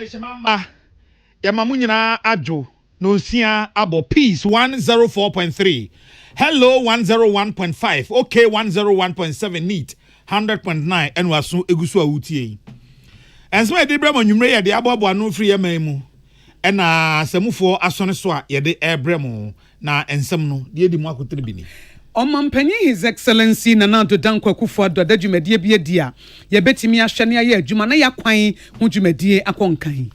Adeshimama Yamamunyina Ajo Nosia Abo Peace 104.3 Hello 101.5 Okay 101.7 Neat 100.9 and wasu egusu awutie and so de bremo nwumre ye de abobo anu free yamemu na samufo asone so a ye de ebremo na ensem no de di mu akotire bini Omampanyi His Excellency Nana Danko Akufo-Addo adwumadie bi adia ye betimi ahwe ne ya adwuma na yakwan hu dwumadie akonkan.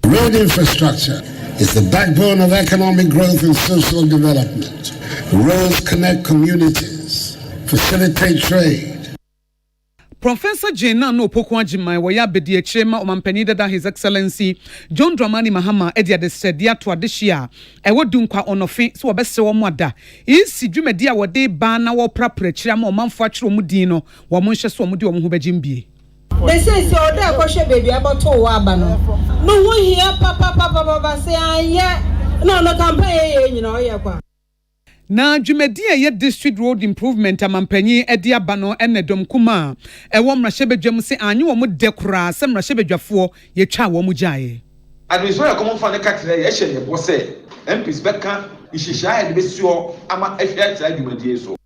Road infrastructure is the backbone of economic growth and social development. Roads connect communities, facilitate trade. Professor Jena no Poko Ajimai waya bedi echema Omampanyi dada His Excellency John Dramani Mahama edia de sedia to adehia ewo dunkwa onofe so obese wo moda isi dwumadia wode ba na wo prapra kira ma omanfo akiro mu din no wo mo nhye so mo de wo ho bagimbie. They say so oda kwhwe baby aboto wo aba no ho hia papa say aye no campaign ye nyina oye kwa na dwumadie ye district road improvement amampanyi edi aba no enedom kuma ewo mrahebedwam se anyi wo mu dekora se mrahebedwafo ye twa wo mu jae administration common fund kakira ye hye ye bo se MPs beka ihihia ye besio ama ahia tira dwumadie so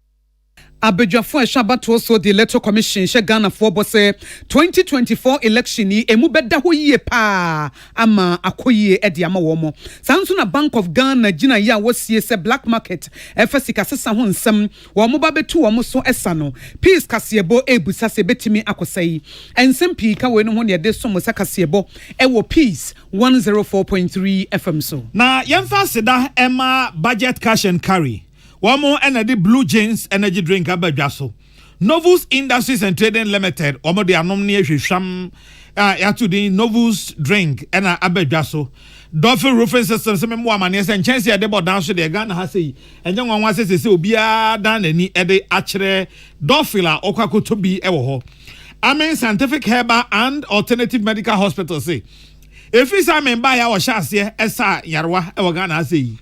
Abedwafo Eshabato so the Electoral Commission she Ghana for bose 2024 election ni emu beda ho yie pa ama akoyie edi ama wo mo sanso na Bank of Ghana gina ya wosie se black market efasika sesa ho nsem wo mo ba betu wo mo so esa no peace kasebo ebusa se betimi akosai ensem pi ka we no ho ne de so mo sakasebo ewo peace 104.3 FM so na yemfa seda ema budget cash and carry one more energy blue jeans energy drink abadwaso Novus Industries and Trading Limited omo de anom ne hwehwam ya to the Novus drink and abadwaso Dolphin Roofing System se memo amane se nchance ya de bodan so de Ghana ha sei enye nwanwa se obia dan ani e de akere Dolphin a okwakoto bi e wo ho Amen Scientific Herbal and Alternative Medical Hospital say efi sa memba ya wo hyase esa yarwa e wo Ghana ha sei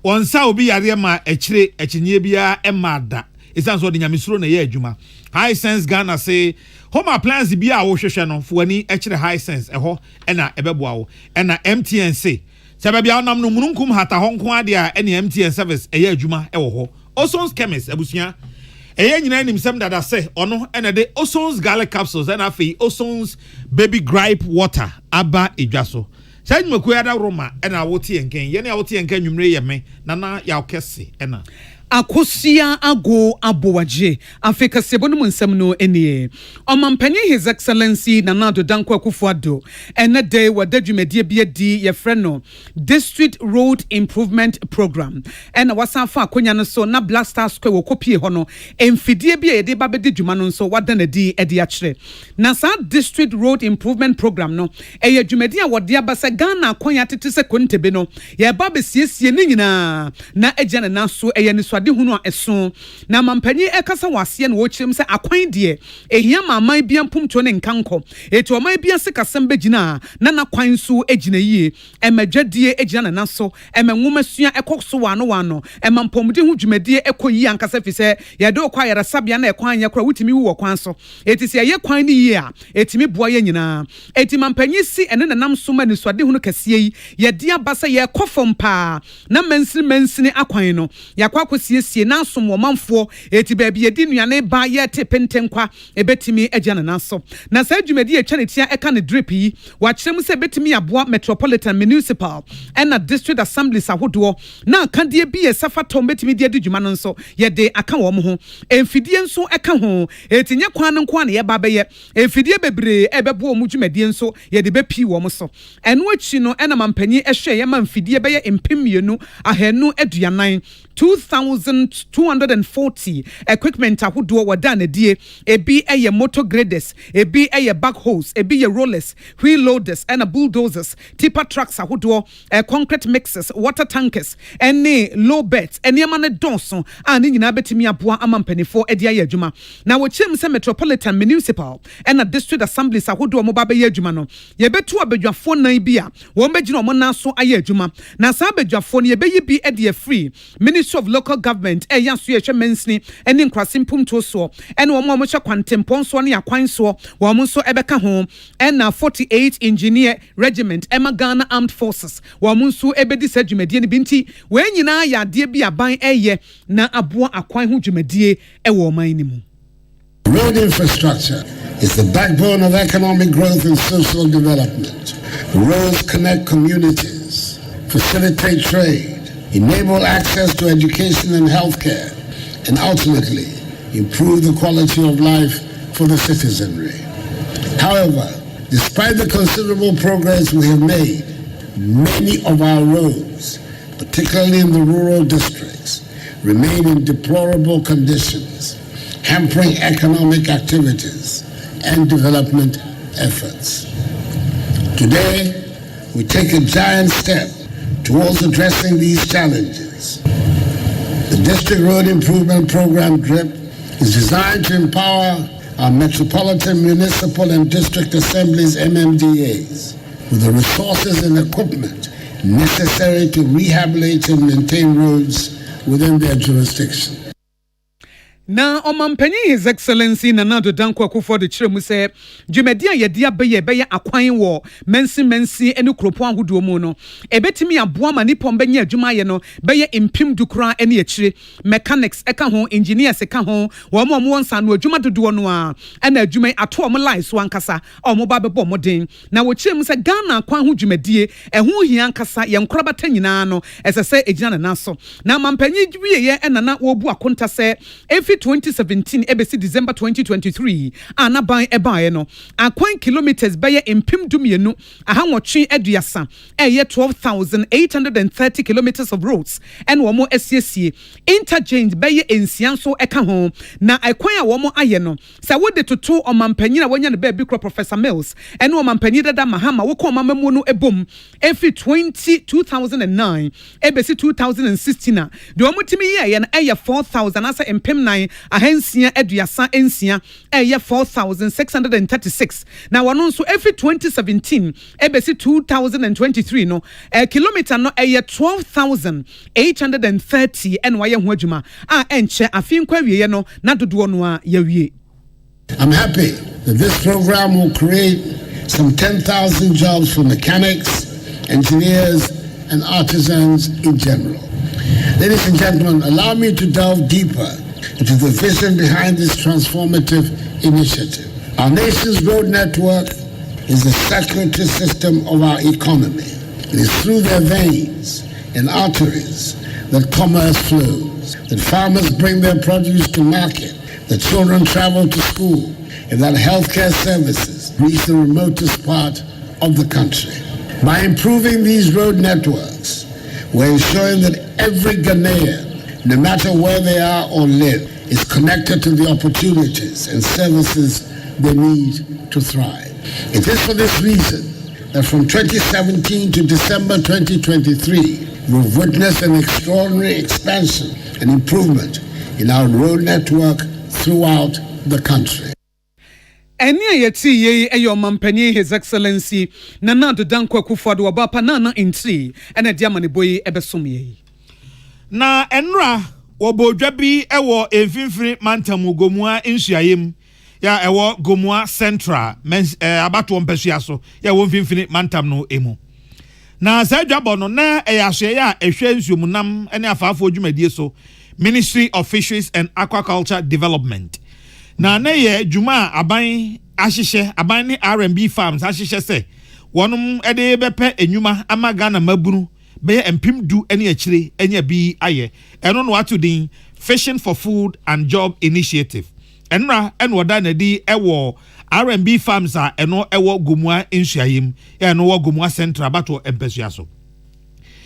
onsa obi yare ma ekire ekinye bia emada isan so de nyamesuro na ye adwuma high sense Ghana say home appliance bia wo hwehwe no fuani ekire high sense eho na ebeboa wo na MTN say sebabia onam no mununkum hata honko ade a na MTN service eye adwuma ewo ho Osons chemist abusua eye nyina nim sem dada say ono na de Osons garlic capsules na afi Osons baby gripe water aba edwaso Say Makuada Roma and I will tea and cane. Yenny, I will tea and can you marry me? Nana, ya kesi, ena. Akosia ago abowaje afika sebonum nsem no enie Omampanyi His Excellency Nana Danko Akufo-Addo ene day wadadwumadie bia di ye freno District Road Improvement Program ena wasanfa akonya no so na Black Star Square wokopie ho no emfidie bia ye de babedi dwuma no so wadana di edi akire na sa District Road Improvement Program no eye dwumadi a wode abasa Ghana akonya tete se kontebe no ye ba besiesie ni nyina na ejana na so eye ni so de hunu eso na mampanyi ekasa wase na wo kyerem se akwan de ehia maman bia mpumto ne nkanko eto oman bia se kasem begina na kwan so egina yie emadwadie egina na so emenwomasua ekoso wano emampomde hu dwumadie ekoyi ankasa fi se ye de okwa yara sabia na ekwan nya kora wutimi wo kwan so etisi ye kwan ni yie a etimi boa ye nyina eti mampanyi si ene nanam so ma ni so de hunu kase yi ye de abasa ye kofom pa na mansini akwan no yakwa sie na som wo manfo eti ba bia di nuane ba ye te pentenkwa ebetimi agya na so na sa dwumadi e chanetia eka ne drip yi wa kyerem se betimi aboa metropolitan municipal and district assemblies ahodo na akadie bi e safatom betimi di adwuma no so ye de aka wo mo ho emfidie nso eka ho etinye kwan nko na ye ba be ye emfidie bebre ebebo mu dwumadie nso ye de bepi wo mo so eno achi no ena mampanyi ehwe ye mamfidie be ye empemienu ahanu aduanan 2,240 equipment ahodo wada na die ebi eye motor graders ebi eye backhoes ebi ye rollers wheel loaders and bulldozers tipper trucks ahodo concrete mixers water tankers any low beds eniema ne donso ani nyina betimi aboa amampanifo edi aye adwuma na wo kyerem se metropolitan municipal and district assemblies ahodo mo ba be ye adwuma no ye betu abadwafo nan bi a wo begina mo na so aye adwuma na sa abadwafo ne ye beyi bi edi free Ministry of Local Government ɛyɛ so yɛhwɛ mensini ɛne nkrase mpomto so ɛne wɔn a wɔhyɛ kwantempɔn so ne akwan so wɔn nso ɛbɛka ho ɛna 48 Engineer Regiment ɛma Ghana Armed Forces wɔn nso ɛbɛdi sɛ dwumadie no bi nti wɔn nyinaa yɛ adeɛ bi aban ɛyɛ na aboa akwan ho dwumadie ɛwɔ ɔman no mu. Road infrastructure is the backbone of economic growth and social development. Roads connect communities, facilitate trade, enable access to education and healthcare, and ultimately improve the quality of life for the citizenry. However, despite the considerable progress we have made, many of our roads, particularly in the rural districts, remain in deplorable conditions, hampering economic activities and development efforts. Today, we take a giant step towards addressing these challenges. The District Road Improvement Program DRIP is designed to empower our metropolitan, municipal, and district assemblies, MMDAs, with the resources and equipment necessary to rehabilitate and maintain roads within their jurisdiction. Na Omampenyi His Excellency Nana Danko Akufo de kyerɛ mu sɛ dwumadi a yɛde abɛyɛ akwan wɔ mensi ɛne kuropɔn ahodoɔ mu no ɛbɛtumi aboa ma nipa mbɛnyɛ adwuma ayɛ no bɛyɛ impim dukura ɛne akyire mechanics ɛka ho engineers ɛka ho wɔn a wɔn nsa no adwuma dodoɔ no a ɛna adwuma ato wɔn line so ankasa a wɔn ba bɛbɔ wɔn den na wɔkyerɛ mu sɛ Ghana akwan ho dwumadie ɛho hia ankasa yɛn korabata nyinaa no ɛsɛ sɛ egyina ne nan so na Omampenyi wieyɛ ɛna na wɔbu akonta sɛ efi 2017 ebesi December 2023 anaban ebae no akwan kilometers bɛyɛ impim dumienu ahawɔtwe aduasa ɛyɛ 12,830 kilometers of roads ɛna wɔn asiesie interchange bɛyɛ ensia nso ɛka ho na akwan a wɔn ayɛ no sɛ wode toto Omampenyi na wɔnya ne baabi kɔ Professor Mills ɛna Omampenyi dada Mahama wɔkɔ ɔmamamu no ebom efi 2009 ebesi 2016 a deɛ wɔn timi yɛ no ɛyɛ 4,000 asa impim 9 ahensia aduasa ensia ɛyɛ 4,636 na wɔn nso every 2017 ebesi 2023 no kilometer no ɛyɛ 12,830 ɛna wɔyɛ ho adwuma a ɛnkyɛ afi nkwa wie no na dodoɔ no a yɛwie. I'm happy that this program will create some 10,000 jobs for mechanics, engineers, and artisans in general. Ladies and gentlemen, allow me to delve deeper into the vision behind this transformative initiative. Our nation's road network is the circulatory system of our economy. It is through their veins and arteries that commerce flows, that farmers bring their produce to market, that children travel to school, and that healthcare services reach the remotest part of the country. By improving these road networks, we're ensuring that every Ghanaian, no matter where they are or live, is connected to the opportunities and services they need to thrive. It is for this reason that from 2017 to December 2023, we've witnessed an extraordinary expansion and improvement in our road network throughout the country. Eni ayeti ye eyo Omampenyi His Excellency Nana Danko Akufo de wabapa nana intri ene dia mane boy ebesom ye. Na enra wobodwa bi ewo emfinfiri mantamu gomua insuayem ya ewo gomua central abato mpesua so ya wo mfinfiri mantam no emu. Na sa dwabo no na eyahye ya ehwe nsuomunam ene afaafo dwumadie so Ministry of Fisheries and Aquaculture Development. Na ye juma aban ahihye aban ne R&B farms ahihye se wonum ede bepe enwuma ama Ghana mabunu be empim du ene akire enya bi aye eno no ato din Fishing for Food and Job Initiative. Enra eno oda na di ewo R&B farms a eno ewo gomua insuayem ya no wo gomua central bato empesua so.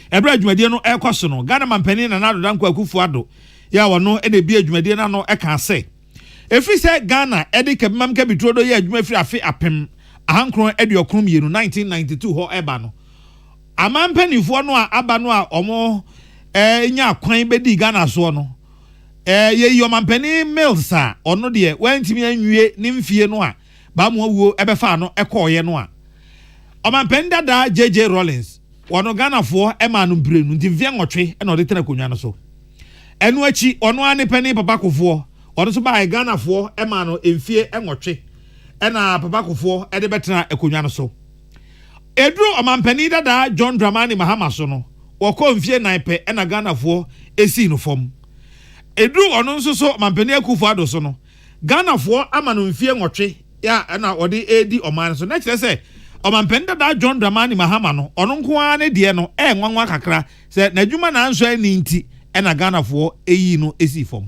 Ebra adwumadie no ekoso no Ghana Omampenyi Nana Danko Akufo ado ya wono ene bi adwumadie na no eka se efri se Ghana edi kebimam ke bitrodo ye adwuma firi afi apem ahankron ediokron mienu 1992 ho eba no amampanifo no a aba no a omo nya kwan bedi Ghana so no ye Omampenyi Mills a ono de wantimi anwie ne mfie no a ba mo awuo ebefa no ekoye no a Omampenyi dada JJ Rollins wono Ghana fo ema no brenu ntimfie nwotwe na ode tena konwa no so enu achi ono ane pani papa kofo ono so ba Ghana fo e ma no emfie enwotwe ena papa kofo e de betena ekonwa no so edru omampani dada John Dramani Mahama so no woko mfie naipe ena Ghana fo esi no fom edru ono nso so omampani akufo ado so no Ghana fo ama no mfie nwotwe ya ena odi edi oman so na kire se omampani dada John Dramani Mahama no ono nko ane de no nwanwa kakra se na dwuma na anso ani nti ena Ghana fo eyi no esi fom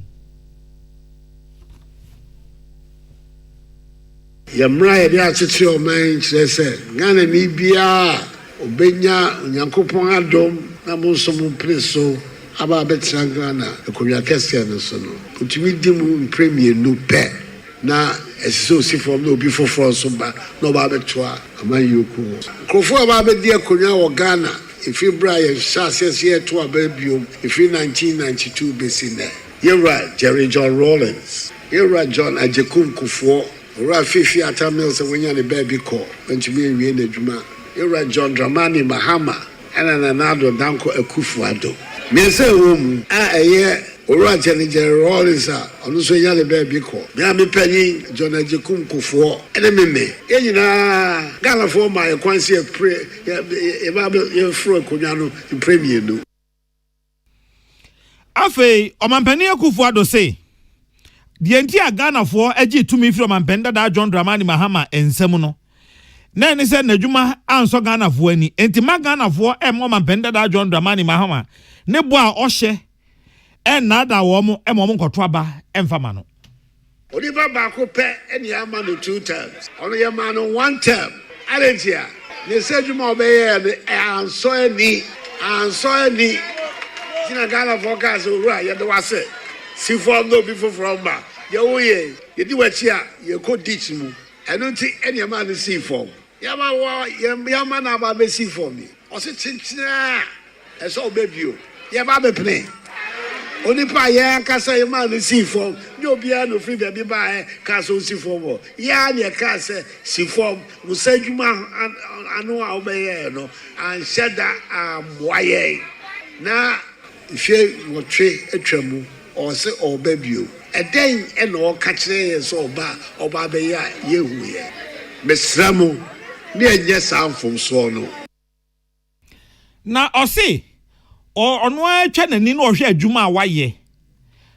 Yamra yɛde atete ɔman kyerɛ sɛ Ghana ni bia obenya Onyankopɔn adom na mo nso mo pere so aba abɛtena Ghana akonnwa kɛseɛ no so no otumi di mu mpremienu pɛ na ɛsɛ osi fam na obi foforɔ so ba na ɔba abɛtoa aman yoku nkurɔfoɔ a ɔba abɛdi akonnwa wɔ Ghana efi bra yɛ hyɛ aseɛ to aba biom efi 1992 besi nɛ yɛwura Jerry John Rawlings yɛwura John Agyekum Kufuor Ora Fifi Atamil se wenya ne baby call ntumi ewie na dwuma Ora John Dramani Mahama ana Nanado Danko Akufo-Addo me se wo mu a eye Ora Jerry Rawlings a ono so nya ne baby call me a me panyin John Agyekum Kufuor ene meme enyina Ghana for my kwanse e pray e ba e fro akonwa no premier no afei omampani Akufo-Addo say the entire Ghana for eji tumi from Mampenda da John Dramani Mahama ensem no na ni se nadwuma anso Ghana for ani enti ma Ghana for mo Mampenda da John Dramani Mahama ne bo a ohye na da wo mo mo nkoto aba emfama no Onipa baako pɛ eni ama no 2 terms ono ye ma no 1 term alentia ne se dwuma obeye ne anso ani tina Ghana for gas owura ye de wase si form no be from ba ye woye ye di wachi a ye ko ditch mu eno nti ene ma no si form ya ma wo ya ma na ba be si form ni o se chinchina e so obebio ye ba be pene oni pa ye ka say ma no si form ni obi a no free be ba ka so si form ya ne ka say si form musadwuma anu a obeye no an sheda amwaye na ife wo twe atwamu or say or baby a day and all catch so oba be ya yehu ye mesramu ne yes am from so no na osi ono atwa nani no ohwe adwuma a waye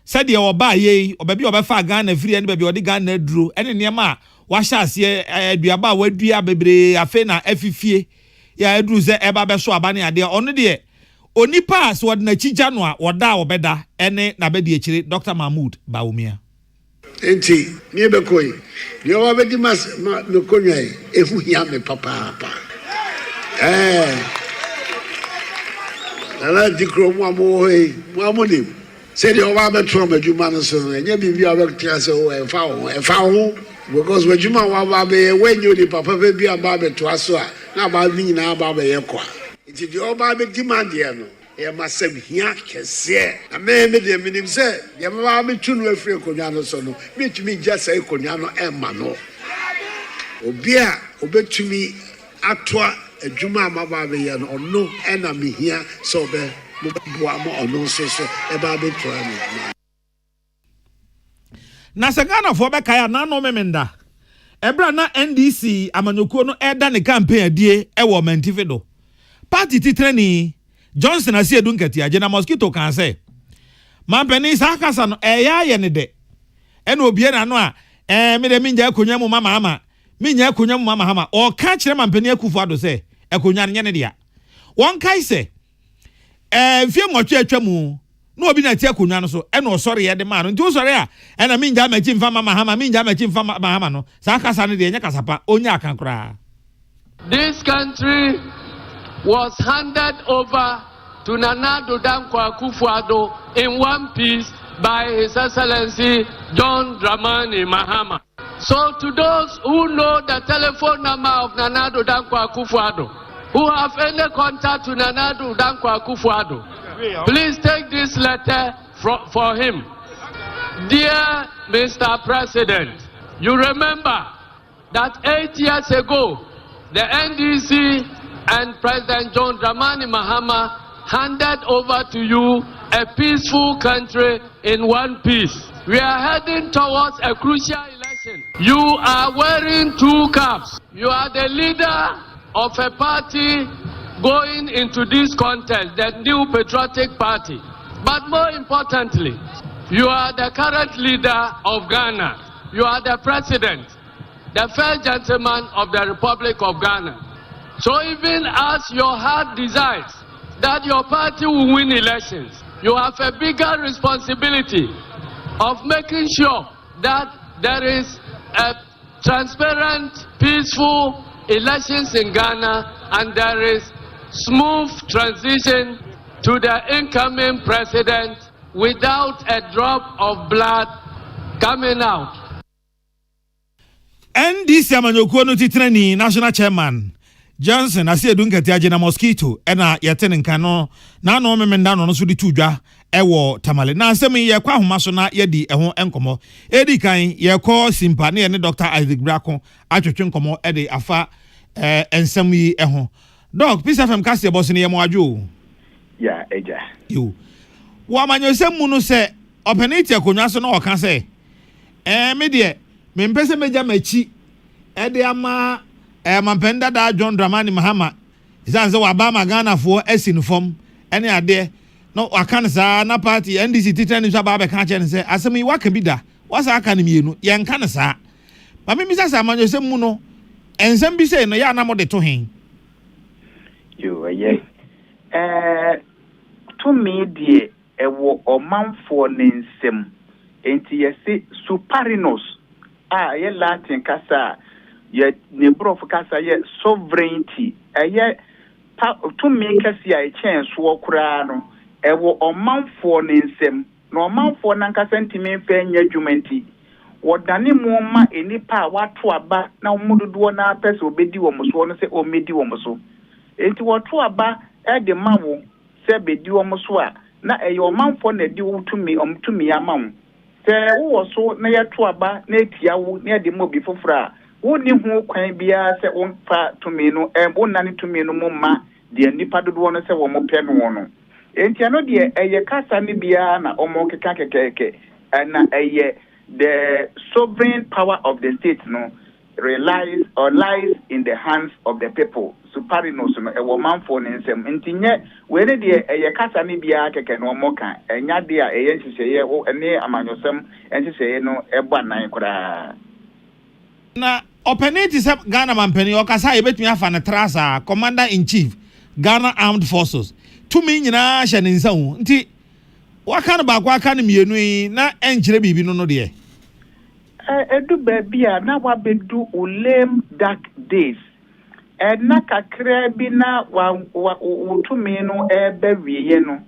said ye oba ye obabi obafa Ghana free and baby odi Ghana duro ene niam a wahya ase aduaba a wadua bebre afe na afifie ya aduru ze eba be so aba ne ade ono de Onipa so wad na chija no a woda obeda ene na bedi ekire Dr. Mahmoud Bawumia enti me be koi ni o abedi mas me konwa ehu hia me papa ala dikro mu amohe mu amonim se de o ba beto amadwuma no so enya bibia obektia se o efa ho because wadwuma wa ba be wenyo ni papa be aba beto aso a na ba nyina aba be yekwa Iti di oba be demand ye no e masem hia kese na me de minim se ye ba be tunu afri konwa no so no me tumi gya sai konwa no e ma no obi a obetumi atoa adwuma amaba be ye no ono e na me hia so be mo boa mo ono so e ba be toa me na Ghana for be kaya na no memenda ebra na NDC amanyokuo no eda ne campaign adie e wo Mantifido Party titreni Johnson asiedu nkati agye na mosquito kan say mampeni sakasa no eya ye ne de ena obie na no a me de minja akonwa mu mama ama minya akonwa mu mama ama o ka kire mampeni Akufo-Addo say akonwa ne ne dia won kai say fie nwotwe atwa mu no obi na ti akonwa no so ena osore ye de ma no nti osore a ena minja amachi mfa mama ama minja amachi mfa mama ama no sakasa ne de nya kasapa onya akankora. This country was handed over to Nana Danko Akufo-Addo in one piece by His Excellency John Dramani Mahama. So to those who know the telephone number of Nana Danko Akufo-Addo, who have any contact to Nana Danko Akufo-Addo, please take this letter for him. Dear Mr. President, you remember that 8 years ago, the NDC and President John Dramani Mahama handed over to you a peaceful country in one piece. We are heading towards a crucial election. You are wearing two caps. You are the leader of a party going into this contest, the New Patriotic Party. But more importantly, you are the current leader of Ghana. You are the president, the first gentleman of the Republic of Ghana. So even as your heart desires that your party will win elections, you have a bigger responsibility of making sure that there is a transparent, peaceful elections in Ghana and there is smooth transition to the incoming president without a drop of blood coming out. NDC Amanyokuo no titrani national chairman Johnson asiedu nkete agye na mosquito ena yeten nka no na no memenda no so di tudwa ewo tamale na asem ye kwa homa so na yedi eho enkomo edi kan ye ko simpa ne ne Dr. Isaac Brako atwetwe nkomo ede afa ensem yi eho doc Peace FM kase boss ne ye mo adwo ya eja yo wa manyosem mu no se openiti akonwa so na o ka se me de me mpese meja machi ede ama mampenda da John Dramani Mahama izanze wa ba magana fo asinfom ene ade no Akan sa na party NDC titani so ba be ka che ne se asemi waka bi da wasa aka ne mienu ye nka ne sa ma me misa sa manyo sem mu no ensem bi se no ya na mo de to hen yo ye to me die ewo omanfo ne nsem enti ye se superinos ye Latin kasa ye nebro of kasa ye sovereignty ye to me kasi a chen so kura no ewo omanfo ne nsem no omanfo na nkasa ntimi mfa nya dwumenti wodane mu ma enipa wato aba na omudodo na pese obedi wo muso no se omedi wo muso enti wato aba de mawo se bedi wo muso a na eyo omanfo na di wo tumi amawo se wo so na yeto aba na etia wo na de mo bi fofora wo ni hu kwan bia se wo fa tumi no wo nane tumi no mo ma de nipa dodo no se wo mo pe no no enti ano de eye kasa ni bia na omo keka kekeke na eye the sovereign power of the state no lies in the hands of the people superinos no e wo manfo ne nsem ntinye we ne de eye kasa ni bia keke no omo kan enya de a eye nhihye wo ene amanyosem nhihye no eba nan kura na openiti se Ghana mampeni okasa ebetumi afa ne trasa commander in chief Ghana Armed Forces tumi nyina hye ne nsahu nti waka ba kwa aka ne mienu yi na enkyere bibi no de edu babia na wabedu ulem dark days na kakra bi na utumi no ebe wiye no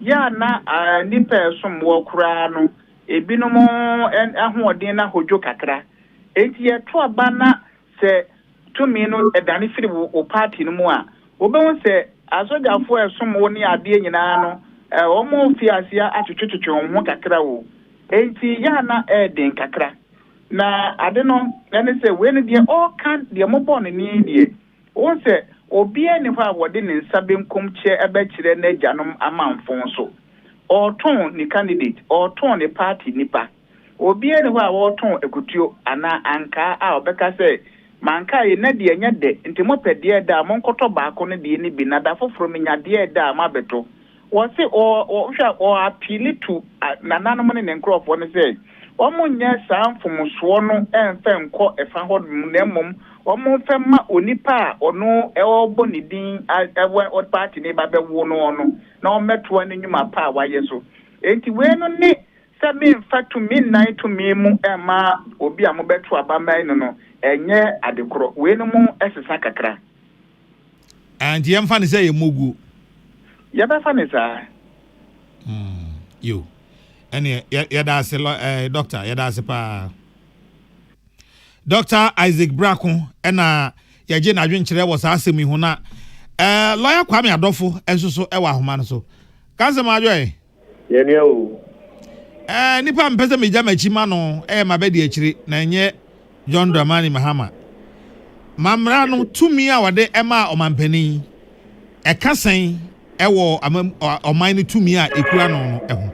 ya na nipa som wo kura no ebinom ahoɔden na hodwo kakra enti ye to aba na se tumi no edane firi wo party no mu a obehu se asojafo esom wo ne ade nyina no omo fiasia atwetwetwe ho kakra wo enti ya na eden kakra na ade no ene se we ne de all can de mo born ni de won se obi ene ho a wode ne nsa benkom che ebe kire na ajanom amanfo so oton ni candidate oton ni party nipa obi ene ho a woton ekutuo ana anka a obeka se manka ye na de enya de nti mo pede da mo nkoto baako ne de ni bi na da foforo menya de da ma beto wo se o appeal to nananom ne nkrofo ne se omunya samfumuso no emfa nko efa hodum na mom omfa ma onipa ono eobo ni din ewo party ne ba bewo no ono na ometo annyuma pa waye so enti we no ne sabi mfa to midnight to me mu ema obi amobeto abamai no enye adekoro we no mu esesa kakra and yemfa ne say yemogu yaba fa ne sa you ene yada se doctor yada se pa Dr. Isaac Brako ena yaje na adwenkyere wo sa asemi hu na lawyer Kwame Adofo enso so ewa ahoma no so kanse ma adwoe ye ne o nipa mpese meja machi ma no mabedi akire na enye John Dramani Mahama mamra no tumi a wode ema omampani ekasen ewo oman ni tumi a ekura no eho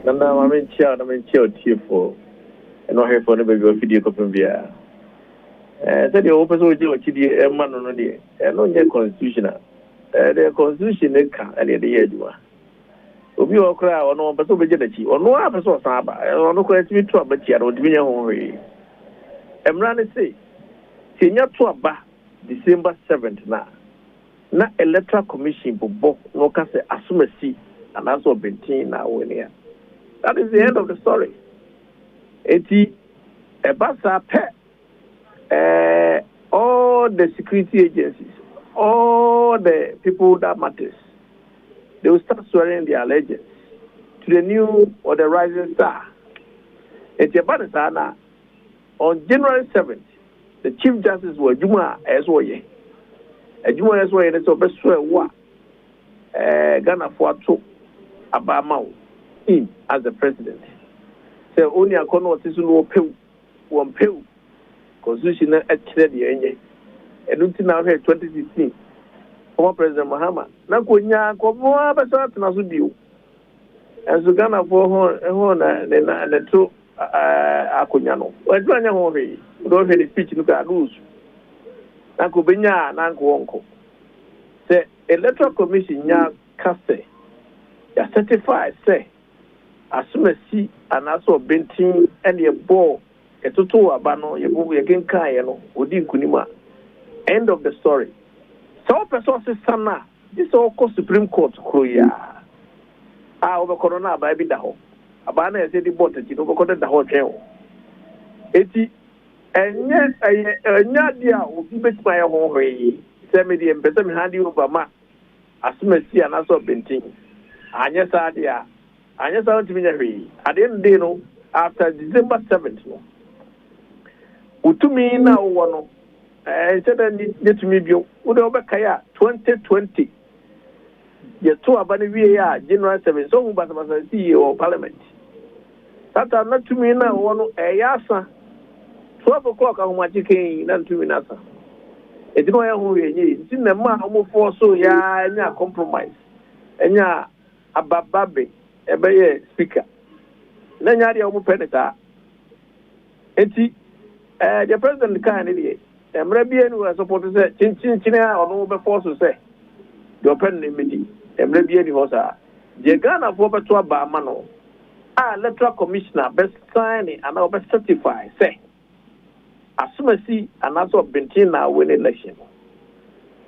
Nana mamenchia tifo eno hefo ne bebe ofidie kopem bia said the open so chidi e man no de no nye constitutional the constitution e ka e de ye aduma obi okra ono person beje dachi ono a person san ba ono ko etimi to abachi a odimi nya ho hwe emra ne say tinya to aba December 7th na electoral commission bobo no ka say asumasi and also bentin na wenia. That is the end of the story. Eti ebasa pe all the security agencies, all the people that matters, they will start swearing their allegiance to the new or the rising star. Eti ebasa sana on January 7th, the Chief Justice was Juma Eswoye. Juma Eswoye is over swear wa Ghana for two Abama in as the president. So only a corner of this no pill, one pill, constitution at Chile, and until now, 2016, former President Mahama. Now, Kunya, Komoa, Basat, Nasudio, and so Ghana for Hona, and the two Akunyano. Well, Joanna Hori, don't have any speech look at lose. Nanko Benya, Nanko Uncle. The electoral commission, Ya Caste, ya certified, say. Asumasi and also bentin and your ball a tutu abano ye bubu ye genka ye no odi kunima. End of the story. So person sana this all cost Supreme Court kroya over corona ba bi da ho abana ye say di bot ti no ko da ho twen ho eti enya dia obi betima ye ho hwe say me di empese me handi over ma asumasi and also bentin anya sa dia at the end of the day, after December 7th, Utumi na one, said that to me, would over Kaya 2020. Your two abani January 7th, so but was a CEO of Parliament. That are not to me now, one a yasa 12 o'clock on what you came, not to me, Nasa. It's no who you in the man who for so ya compromise. And ya abababe. Ebeye speaker na nyaade o mu peneta enti the president kan ne emra bia ni we support say chin a ono be force say the pen ne medi emra bia ni ho sa je Ghana for beto aba ma no electoral commissioner be sign and be certify say asumasi and also bentin na win election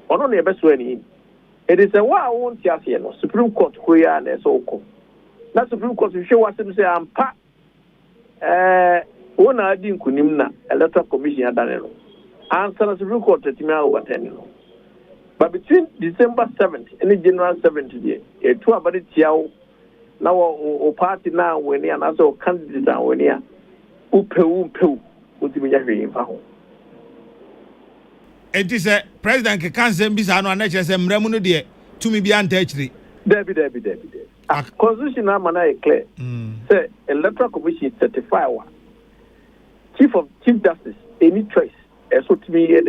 ono ne be so ani it is a wa won ti ase no Supreme Court koya na so ko na Supreme Court show was to say ampa one adi nkunim na electoral commission adane no answer na Supreme Court timi overturn no but between December 7th and January 7th dey e two abade tiawo na o party na weni and also candidate na weni a upewu utimi ya hwe fa ho it is a president can say bisa no na che say mramu no de tumi bi anta achiri Debbie. Constitution amana clear. Say electoral commission certify one. Chief Justice any choice. So to me here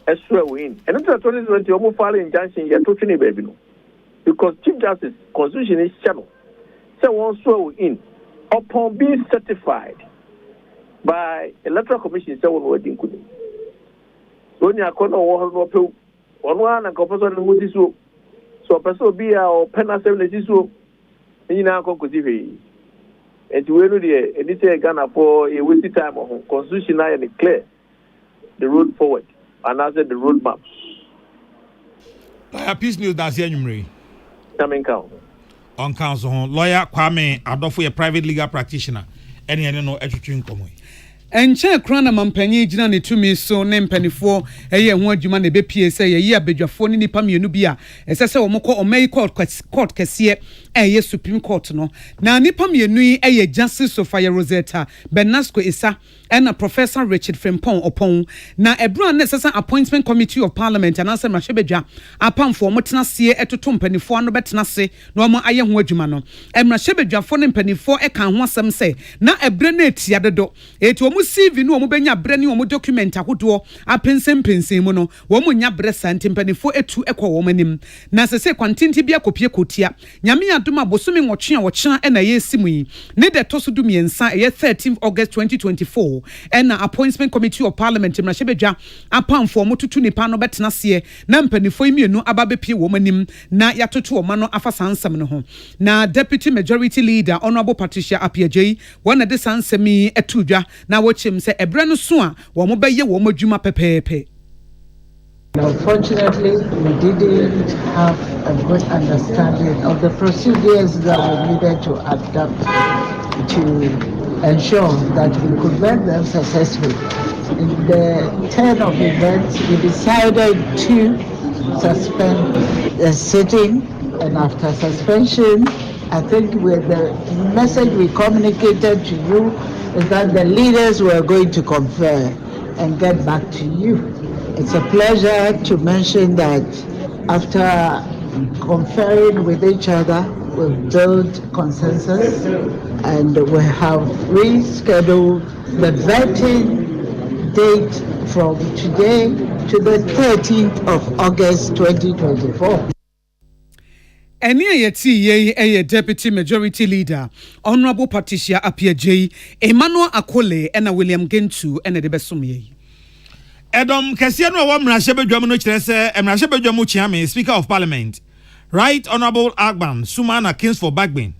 as swear win. And after 2020 almost file injunction here to finish baby no. Because Chief Justice Constitution is channel. So one swear in upon being certified by electoral commission say one wedding could. So you are corner no pe one and composer who this so person be our pen assembly so you know conclusive and we know the editor Ghana for a wasted time of constitution and clear the road forward and answer the road map. Lawyer Peace News that's here numeri coming count on council lawyer Kwame Adofo a private legal practitioner any no etwetwe nkomo enche kra na mampanyi gina ne tumi so ne mpanifo eye ho adwuma na bepie se ye abedwafo ne nipa mienu bia esese wo mokọ omei court kese Supreme Court no na nipa mienu yi Justice Sophia Rosetta Benasco Isa and Professor Richard Frimpong Opon na ebro na sesa appointment committee of parliament and answer mrahwebedwa apam for motena se etoto mpanifo no betena se na omo aye ho adwuma no mrahwebedwa fo ne mpanifo e kan ho asem se na ebre na etia dodo eti omo CV no omo benya bre ne omo document ahodo apensem mu no omo nya bre santi mpanifo etu ekọ wo manim na sese kwantinti bia kopie kotia nyame adom abosomi nwotwe a wokyena na yesimu yi ne de toso du miensa 13th August 2024 and appointment committee of parliament mrahwebedwa apam for motutu nipa no betena se na mpanifo imienu ababepie wo manim na yatoto wo mano afa sansam no ho na deputy majority leader honorable Patricia Apiagyei wona de sansami etudwa na wochim se ebre no so a wo mo beye wo madwuma pepepe. Unfortunately, we didn't have a good understanding of the procedures that we needed to adapt to ensure that we could make them successful. In the turn of events, we decided to suspend the sitting, and after suspension, I think with the message we communicated to you is that the leaders were going to confer and get back to you. It's a pleasure to mention that after conferring with each other, we've built consensus and we have rescheduled the vetting date from today to the 13th of August 2024. Eni ayeti ye deputy majority leader honorable Patricia Apiagyei Emmanuel Akole and William Gentu and the besumye. Edom Kesiano wa mrahwebedwa no kire se mrahwebedwa mu chiame Speaker of Parliament Right Honorable Akan Sumana Kings for Bagbin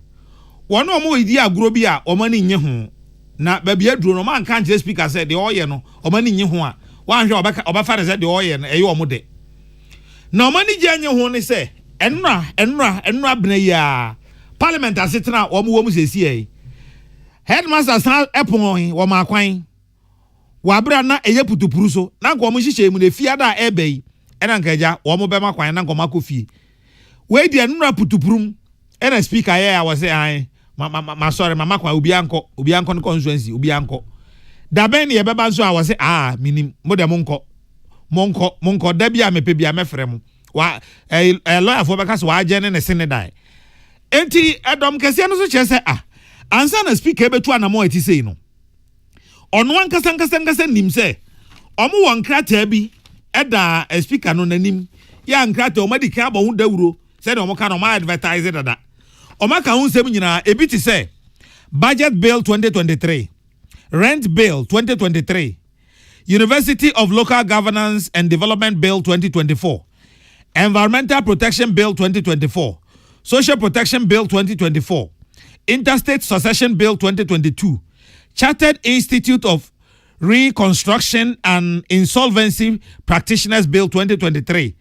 wono omo idi aguro bi a omani nye ho na babia aduro no man kan je speaker said the oye no omani nye ho a wan hwe obafa de said the oye no eye omo de na omani je nye ho ne se enra bena ya Parliament asetena omo mu sesi e headmaster san epon wo ma kwan wabra na eye putupuru so na nko mo hihye mu na fia da ebei ena nkaja wo mo bema kwan na nko makofie we di enura putupurum ena speaker ya was say ai sorry mama kwan obi anko no constituency obi anko da ben ye beba so a was say minim mo de monko da bia mepe bia mefrɛ mu wa lawyer for beka so wa agye ne sene dai enti edom kese no so che say ansa na speaker betu anamo eti sei no ono ankasa nim se omo won krata bi eda speaker no nanim ya nkrata o madi kan abo hu dawuro se de omo ka no ma advertise dada o ma ka hu nsem nyina ebi ti se budget bill 2023 rent bill 2023 University of Local Governance and Development Bill 2024 Environmental Protection Bill 2024 Social Protection Bill 2024 Interstate Succession Bill 2022 Chartered Institute of Reconstruction and Insolvency Practitioners Bill 2023,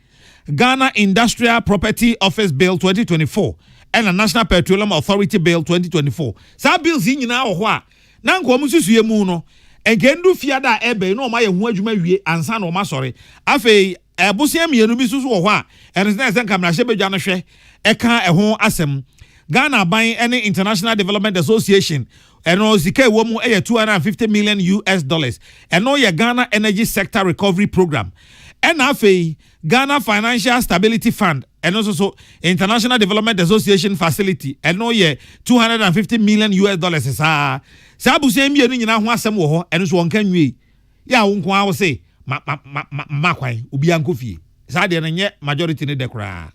Ghana Industrial Property Office Bill 2024, and the National Petroleum Authority Bill 2024. Sa bills in na ho a na nko mu susuye mu no enkendu fiada ebe no ma ye ho adwuma wie ansa na o ma sori afei ebusia mienu bi susu ho a eresna esen kamera hyebedwa no hwe eka eho asem Ghana buying any International Development Association and Osike womu $250 million and no Ghana Energy Sector Recovery Program and afe Ghana Financial Stability Fund and also International Development Association Facility and no $250 million sa busia mi enu nyina ho asem wo ho eno so won kan nwie ya wo nko a wo say makwan obi ankofie sa de nye majority ne de kra.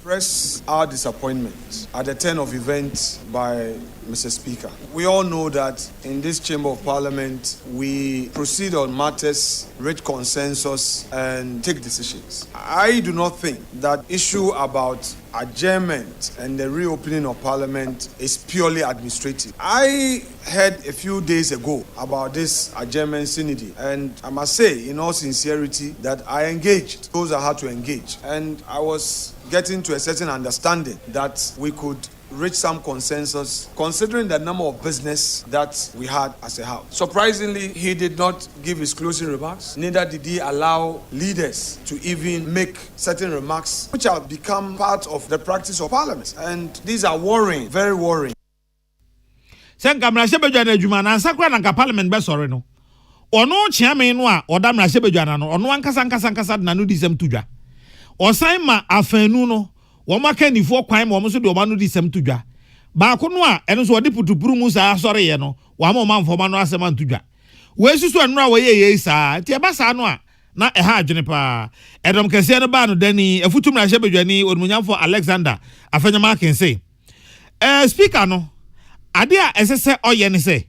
Express our disappointment at the turn of events by Mr. Speaker. We all know that in this Chamber of Parliament, we proceed on matters, reach consensus, and take decisions. I do not think that issue about adjournment and the reopening of Parliament is purely administrative. I heard a few days ago about this adjournment synod, and I must say, in all sincerity, that I those I had to engage, and I was getting to a certain understanding that we could reach some consensus considering the number of business that we had as a house. Surprisingly, he did not give his closing remarks. Neither did he allow leaders to even make certain remarks which have become part of the practice of Parliament. And these are worrying, very worrying. Senka mrashebejana adwuma na ansakra na Parliament be sore no. Ono chiame no a oda mrashebejana no ono ankasa na no disem tudwa. Osan ma afanu no wo maka nifo kwan mo so de o ma no disem tudwa. Ba ko no a eno so odi putupuru mu sa sore ye no wa ma manfo ma no asema tudwa. We susu eno a wo ye sa ti e ba sa no a na eha adwene pa edom kese no ba no dani afutum na hyebedwani onmunyamfo Alexander afanyama kense speaker no ade a esese oye ne se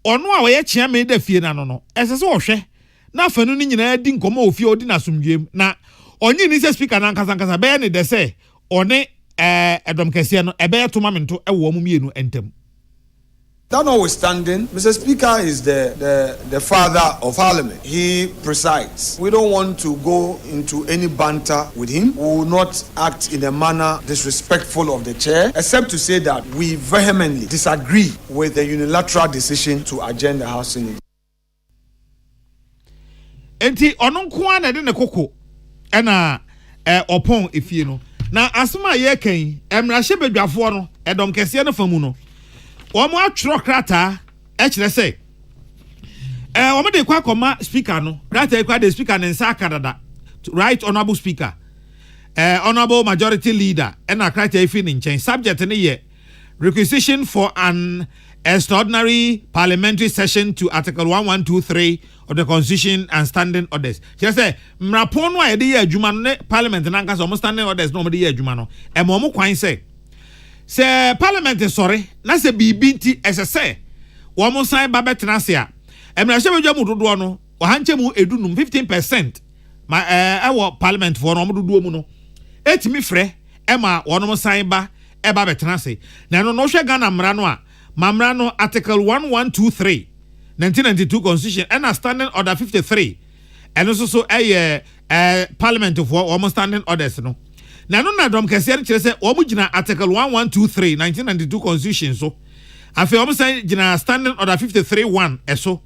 ono a we chia me da fie na no esese ohwe na afanu ni nyina di nkomo ofie odi na somdwem na onyi ni se speaker na nkasa be ne de se one edom kese no ebe yetoma mento ewo mu mienu entem. That notwithstanding, Mr. Speaker is the father of Parliament. He presides. We don't want to go into any banter with him. We will not act in a manner disrespectful of the chair, except to say that we vehemently disagree with the unilateral decision to adjourn the House Senate. Enti ononko na de ne koko na opon efie no. Na asema ye kan emrahye bedwafo no edom kese no famu no. Omo atro krata kire say omo de kwa koma speaker no krata kwa the speaker nensa akadada right honorable speaker honorable majority leader na krata ifi ni nchen subject ne ye requisition for an extraordinary parliamentary session to article 1123 of the constitution and standing orders. Kire say mrapon no a de ye adwuma no ne parliament na nka so mo standing orders no mo de ye adwuma no mo kwan say se Parliament sorry na se bibinti esese wo mo san ba betenase a emrahye bedwa mu dodo no o hanche mu edunum 15% ma wo Parliament for no mo dodo mu no etimi frɛ ema wo no mo san ba ba betenase na no no hwe Ghana mra no a mamra no article 1123 1992 constitution and standing order 53 and so Parliament for wo mo standing orders no na no na dom kese kire se o mu gina article 1123 1992 constitution so afi o mu say gina standing order 53-1 eso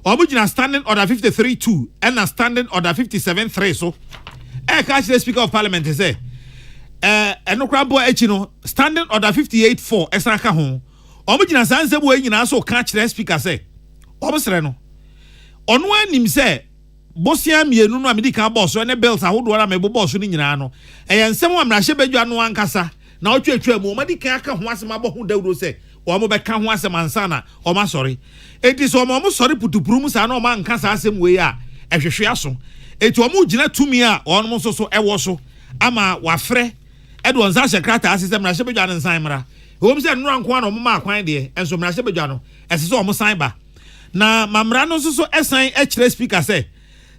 o mu gina standing order 53-2 and standing order 57-3 so ka kire speaker of parliament say eno krabo echi no standing order 58-4 esa ka ho o mu gina sansebo nyina so ka kire speaker say o mu sere no ono anim say bosia mienu no amedika boss ne belts ahodo na mebo boss ni nyina no ensem amrahye badwa no ankasa na otwetwa mu omedika aka ho asem abohu dawdo se o mo beka ho asem ansana o ma sorry enti so mo sorry putupuru mu sa na o ma ankasa asem we a ehwehwe aso enti o mo gina tumi a o no so ewo so ama wafre edo onza sekrata asem amrahye badwa no nsan mra o mo se no anko na o mo ma akwan de enso amrahye badwa no esese o mo san ba na mamra no so esan ekire speaker say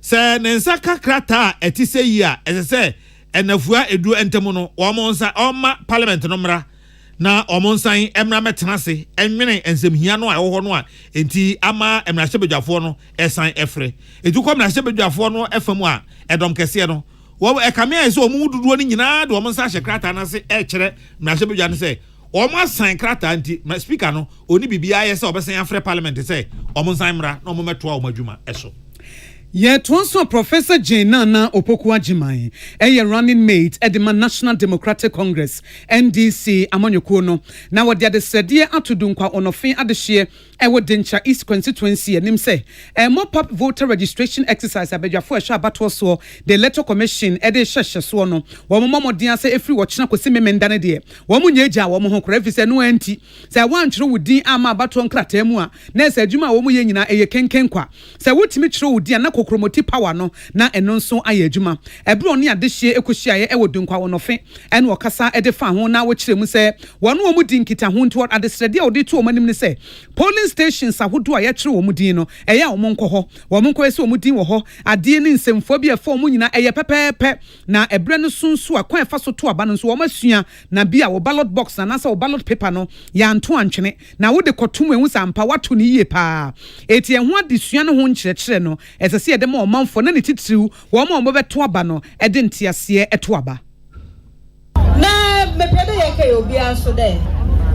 se nensa kakrata etise yi a esese enafua edu entemu no omonsa oma parliament no mra na omonsan emra metenase enwene ensemhia no a wo no a enti ama emrahye bedwafo no esan efre edu kom emrahye bedwafo no efamu a edom kese no wo ekame ese omu duduo ni nyina de omonsa hyekrata na se ekire emrahye bedwa no se omo san krata anti speaker no oni bibia ye se obesan afre parliament se omonsan mra na omo meto a omadwuma eso. Yet once Professor Jainana Opoku Ajimai, running mate at the National Democratic Congress, NDC, Amonyokono. Now what they had said, dear Atudunkwa Onofin Adeshie, Dencha East constituency, and him say, a mop-up voter registration exercise, I beg your for a shabat the electoral commission, Ede Shasha Swono, Womo Dia say, if you watch Nakosime Mendane dear, Womunyeja, Womo Krevis, no anti, say, I want you with the Ama Baton Kratemua, Nessa Juma Womuyenina, a Kenkenkwa, say, what me true, dear Nako. Kromoti power no na eno nso ayedwuma ebro ne adehye ekohia ewo dunkwa wonofe ene okasa edefa ho na wo kire mu se wono omu din kita ho nto adesrede a odi to omanim ne se polling stations ahodo a ye kire omu din no eya omu nkoho wo mu nkoho se omu din wo ho ade ne nsemfo bia fa omu nyina eye pepepe na ebre no sunsu akwan fa so to aba no so wo masua na bia wo ballot box na sa wo ballot paper no ya nto antwene na wo de kotum ehu sampa wato ne yie pa eti ehu adesua no ho nkyerɛkyerɛ no esese dem o manfo na ne titiriw wo ma o beto aba no ede ntiase eto aba na mepede ye ke obi anso de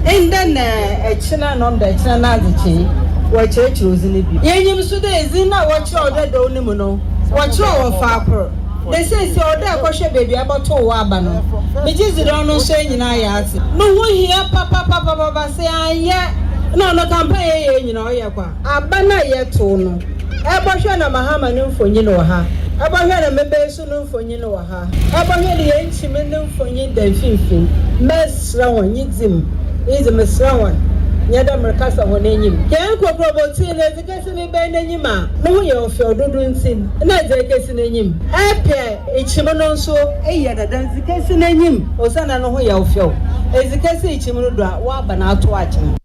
And then a china non the china the what church was in it. Yenim so there is in what you ordered only mono. What you are far. They say so there koshe baby about to wabano. Which is the don't say in I no one here papa say I no campaign you know abana yet no. Abahwe na mahama ne mfonyi no ha. Abahwe na mebesu no mfonyi no ha. Abahwe de yenchime ne mfonyi da finfin. Mesra won yizim. Is mesra won. Nyada merkasa won enyim. Ken ko proboti na ezekesi ne be n'enyim a. No ye ofe ododo nsin. Na ezekesi n'enyim. Epe echime no nso eye dada ezekesi n'enyim. Osana no ho ye ofe o. Ezekesi echime no do a wa ba na ato akyem.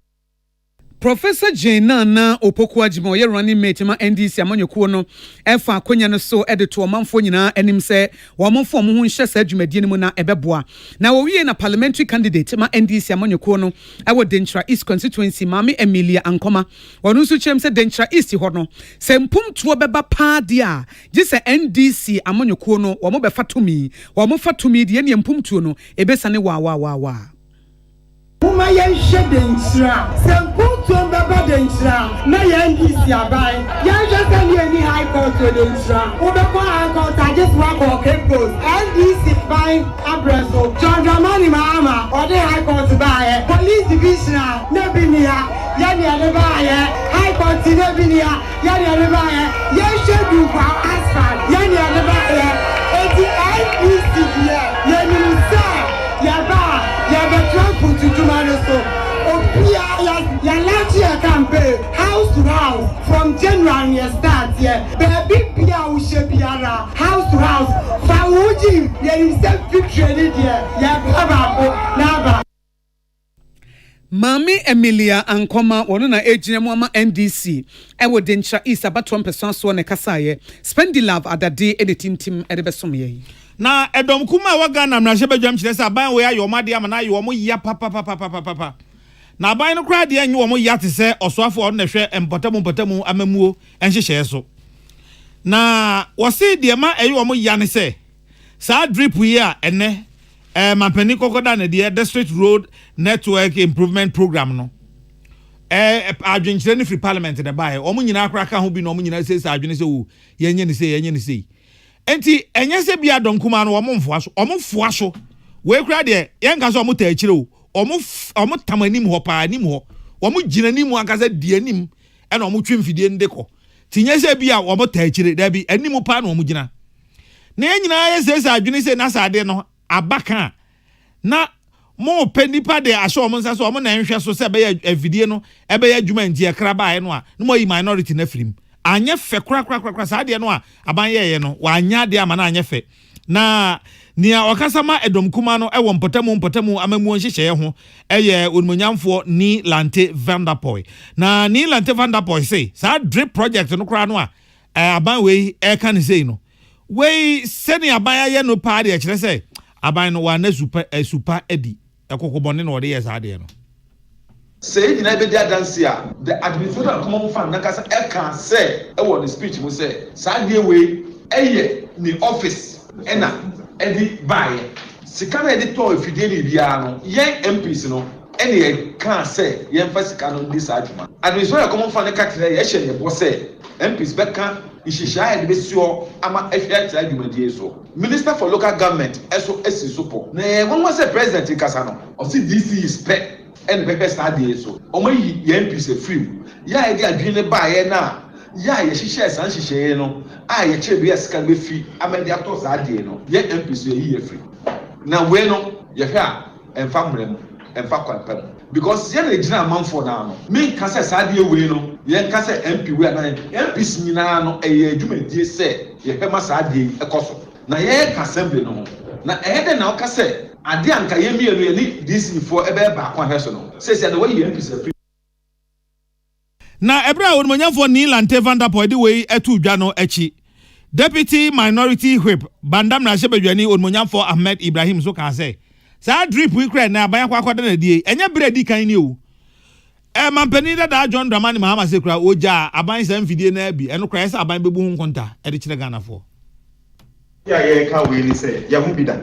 Professor Jane na opoku agima oye running mate ma NDC amanyekuo no efa akonya no so edito omanfo nyina anim se womanfo mo ho nhye sa adwumadie no mu na ebeboa na wo wie na parliamentary candidate ma NDC amanyekuo no ewo Dentra East constituency Mami Emilia Ankoma wonu so kyerem se Dentra East ho no se mpumtuo beba pa dia gi se NDC amanyekuo no wo mo be fatumi de ne mpumtuo no ebesane wa Uma yen shedentra semputo baba dentra na yen disi abai yen just any high court dentra ubeko high court I just walk or campus NDC by abreso John Dramani Mahama or the high court by police division na binia yen ya ba high court na binia yen ya ba yen shedu kwa asphalt yen ya ba eti NDC yen ni say ya ba Trump to so ya last year campaign house to house from January start baby bia wo shebiara house to house fa woji ya himself victory ya baba na ba Mami Emilia Ankoma wono na ejina mu ama NDC ewo Dentra East abato mpesa so ne kasaye spend the love adade editing edebesom ye na edom kuma waga na mrahye badwam kire se aban we ayo made ama na ayo mo ya papa na aban no kra de anyi wo mo ya te se osoafo na hwe empotamu amamuo enhyehye so na wose de ma ayi wo mo ya ne se sa drip yi a ene mampani kokoda na de district road network improvement program no adwenkyere ne free parliament de bae wo mo nyina akra ka ho bi no mo nyina se adwene se wo yenye ne se enti enye se bia donkuma no omomfoa so we kura de yenka so omota akire o omotamanim ho pa anim ho omuginanim anka di anim e na omotwemfidie ndekọ tinye se bia omota akire da bi anim pa na omugina na enyina ye se adwene se na sade no abaka na mo penipa de ahye omonsa so omona nhwe so se be ya afidie no ebe ya adwuma ntie kra bae no a no mo yi minority na firim anya fe kra saade no a aban ye no wa anya de ama na anya fe na nia okasama edom kuma no ewo mpotamu amamu nhyehyeye ho eye onmonyamfo ni Lante Vanderpoy na ni Lante Vanderpoy say sa drip project no kra no a aban we e kan say no we seni aban ye no pa de kire say aban no wa na super edi ekokobone no de ye saade no say in every day dance here the administrator come on fan nakasa Akan say e won the speech mo say saade we eye ni office ena edi buy sika na edi to ifidie bia no yen MPs no ene e kan say yen fa sika no dis adwuma administrator come on fan na kakire ye hye ne bo say MPs beka ishisha e be suo ama ehwe atra adwumadie so minister for local government eso esisopo na e won say president kasa no o si DC is pet and pepe study so omoyi ye MPs free ya e di adwene ba ye na ya ye hihye san hihye no a ye kire bi esika be fi amedi ato sa ade no ye MPs ye free na we no ye hwa emfa mrem emfa kwapem because ye na gina manfo na no me ka se sa ade we no ye ka se MP we na MPs nyina no ye adwumadie se ye hema sa ade ekoso na ye ka assembly no na ehede na o ka se ade anka ye mienu ye ni DC for ebe ba kwa hweso no say the way you MPs na ebra onmonyamfo ni Lante Vanderpoy de we etu dwa no echi deputy minority whip bandam na shebedwani onmonyamfo Ahmed Ibrahim so ka say sa drip we kra na aban kwakwada na die enye bredi kan ni o mampani da John Dramani Mahama se kra oja aban sa mfidie na bi eno kra sa aban bebu hu nkonta e de kire Ghana fo ya ye ka we ni say ya hu bi da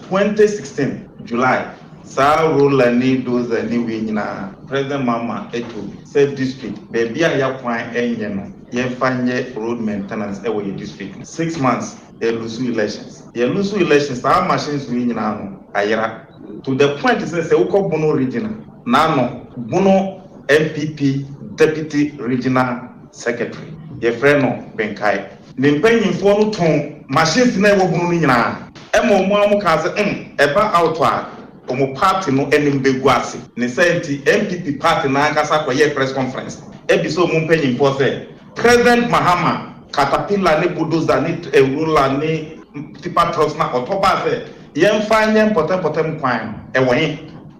2016 July Sa role any those anyway na President Mama Eto said district baby a ya kwan enye no ye fanye road maintenance e your district 6 months they lose elections our machines we nyina no ayera to the point say uko bono regional na no bono MPP deputy regional secretary ye friend no Benkai ne mpanyimfo no ton machines na e wo bono nyina e mo amuka se eba out a omo party no enim beguase ne senti MPP party na akasa kwa ye press conference ebiso omo mpanyimfo se President Mahama caterpillar ne bulldozer ne ruler ne tipa trucks na otoba se yemfanye potem kwan e won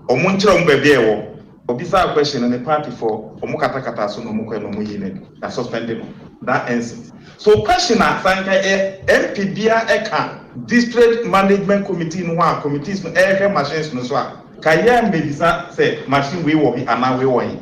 omo nkyere omo baabi ewo obisa question ne party for omo katakata so no mo kwa no mo yine na suspended that instance so question asanka MPBA eka district management committee no one committees no machines no so kaya medisa say machine we will be ana we won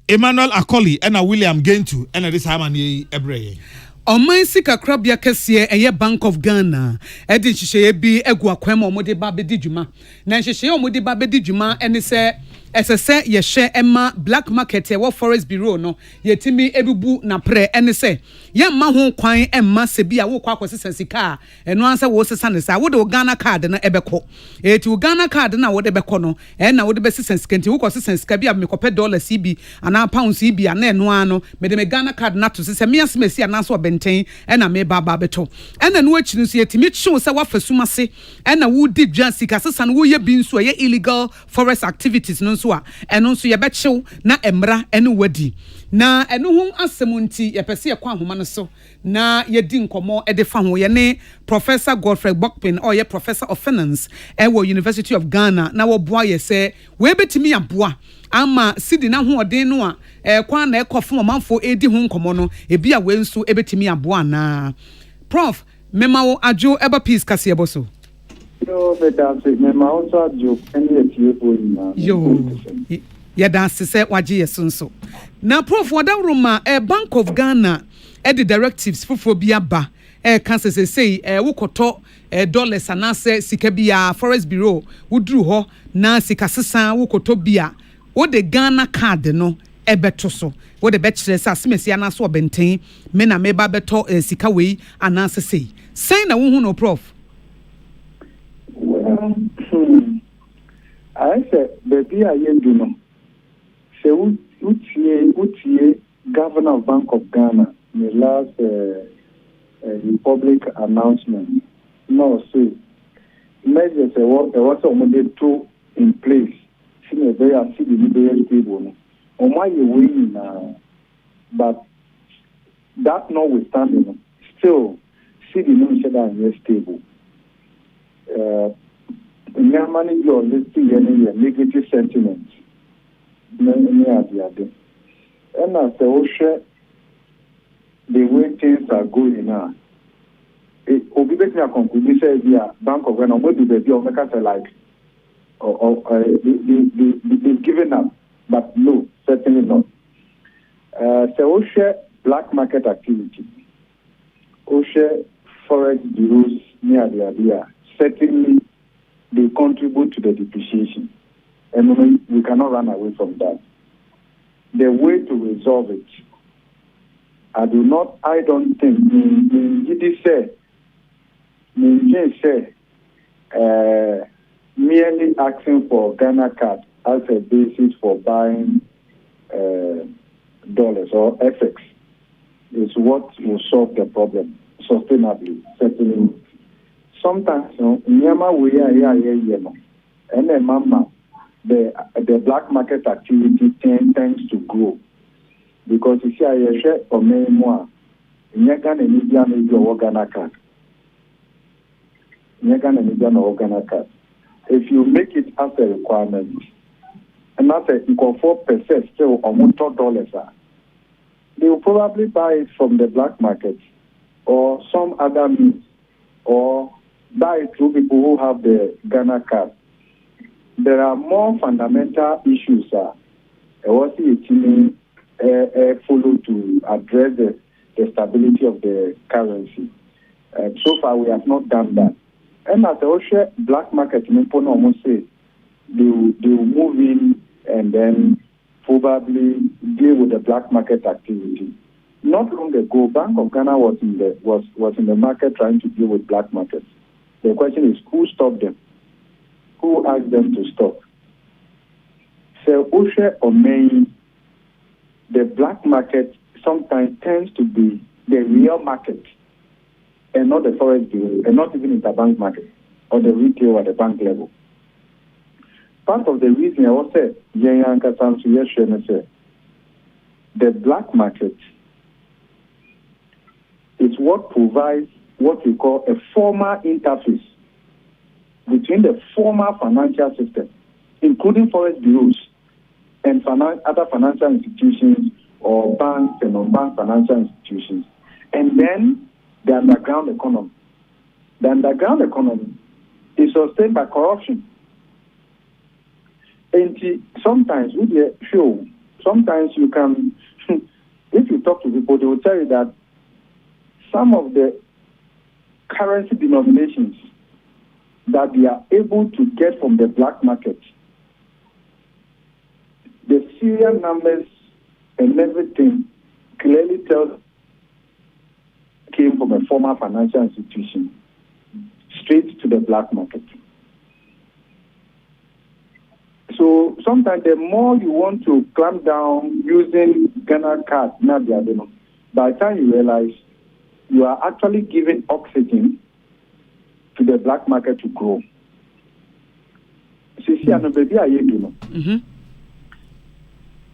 Emmanuel Akoli and William Gentu and this time ye ebreye Oman sika krabia kese eye Bank of Ghana edi nhihye bi egu akwam omode ba bedi dwuma na nhihye omode ba bedi dwuma ene se esese ye hye ema black market e wo forest bureau no yetimi ebubu na pre ene se ye ma ho kwan emma se bia wo kwa kwose sika eno ansa wo sesa ne sa wo de Ghana card na ebekọ eti Ghana card na wo de bekọ no na wo de be sesa sika nti wo kwose sika bia me kopɛ dollars bi ana pounds bi ana eno ano me de me Ghana card na to sesa me asemesi ana so benten na me baba beto na no akyi no so yetimi kyew se wa fasuma se na wo di dwa sika sesa no wo ye bi nso ye illegal forest activities no so a eno nso ye be kyew na emra ene wadi na eno ho asemunti ye pese ye kwa homa no so na ye di nkomo e de fa ho ye ne Professor Godfrey Bokpin or ye Professor of Finance wo University of Ghana na wo boa ye se we betimi aboa ama sidi na ho odin no a kwa na ekofo manfo edi ho nkomo no ebi a we nso ebetimi aboa na Prof mema wo adwo eba peace kase eboso yo me dance mema wo so adwo ene etie bo ina yo ya dance se waje yesunso na Prof wadawroma Bank of Ghana the directives for biaba cancer say wukoto dollars anase sika bia forest bureau wudru ho na sika sesan wukoto bia wo de Ghana card no ebeto so wo de betchre sa semesi anaso obenten me na me ba beto sika wei anase say na wo hu no Prof well I said baby ayendu no se utie governor of Bank of Ghana in the last public announcement, no, see, measures what somebody two in place, seeing a very stable. On my way but that notwithstanding, still, see the non stable. Manage your listing any negative sentiments. And as the ocean, the way things are going now, obviously, a conclusion says, yeah, Bank of Ghana, what do they do? Like, they've given up, but no, certainly not. The ocean black market activity, ocean forest bureaus near the idea, certainly they contribute to the depreciation. And we cannot run away from that. The way to resolve it, I don't think, merely asking for Ghana card as a basis for buying dollars or FX is what will solve the problem sustainably, certainly. Sometimes, and then mama, the black market activity tends to grow because you see, I share or many more. Ghana card. If you make it as a requirement, and that's a 4% still on dollars, they will probably buy it from the black market or some other means, or buy it through people who have the Ghana card. There are more fundamental issues what you follow to address the stability of the currency. So far, we have not done that. And as the black market, almost say they will move in and then probably deal with the black market activity. Not long ago, Bank of Ghana was in the market trying to deal with black markets. The question is, who stopped them? Who asked them to stop? So, Oshe or May, the black market sometimes tends to be the real market and not the forest bureau, and not even interbank market or the retail at the bank level. Part of the reason I was saying, the black market is what provides what we call a formal interface between the formal financial system, including forest bureaus and other financial institutions or banks and non-bank financial institutions, and then the underground economy. The underground economy is sustained by corruption. And sometimes sometimes you can, if you talk to people, they will tell you that some of the currency denominations that they are able to get from the black market, the serial numbers and everything clearly tells came from a former financial institution straight to the black market. So sometimes the more you want to clamp down using Ghana card, by the time you realize you are actually giving oxygen to the black market to grow.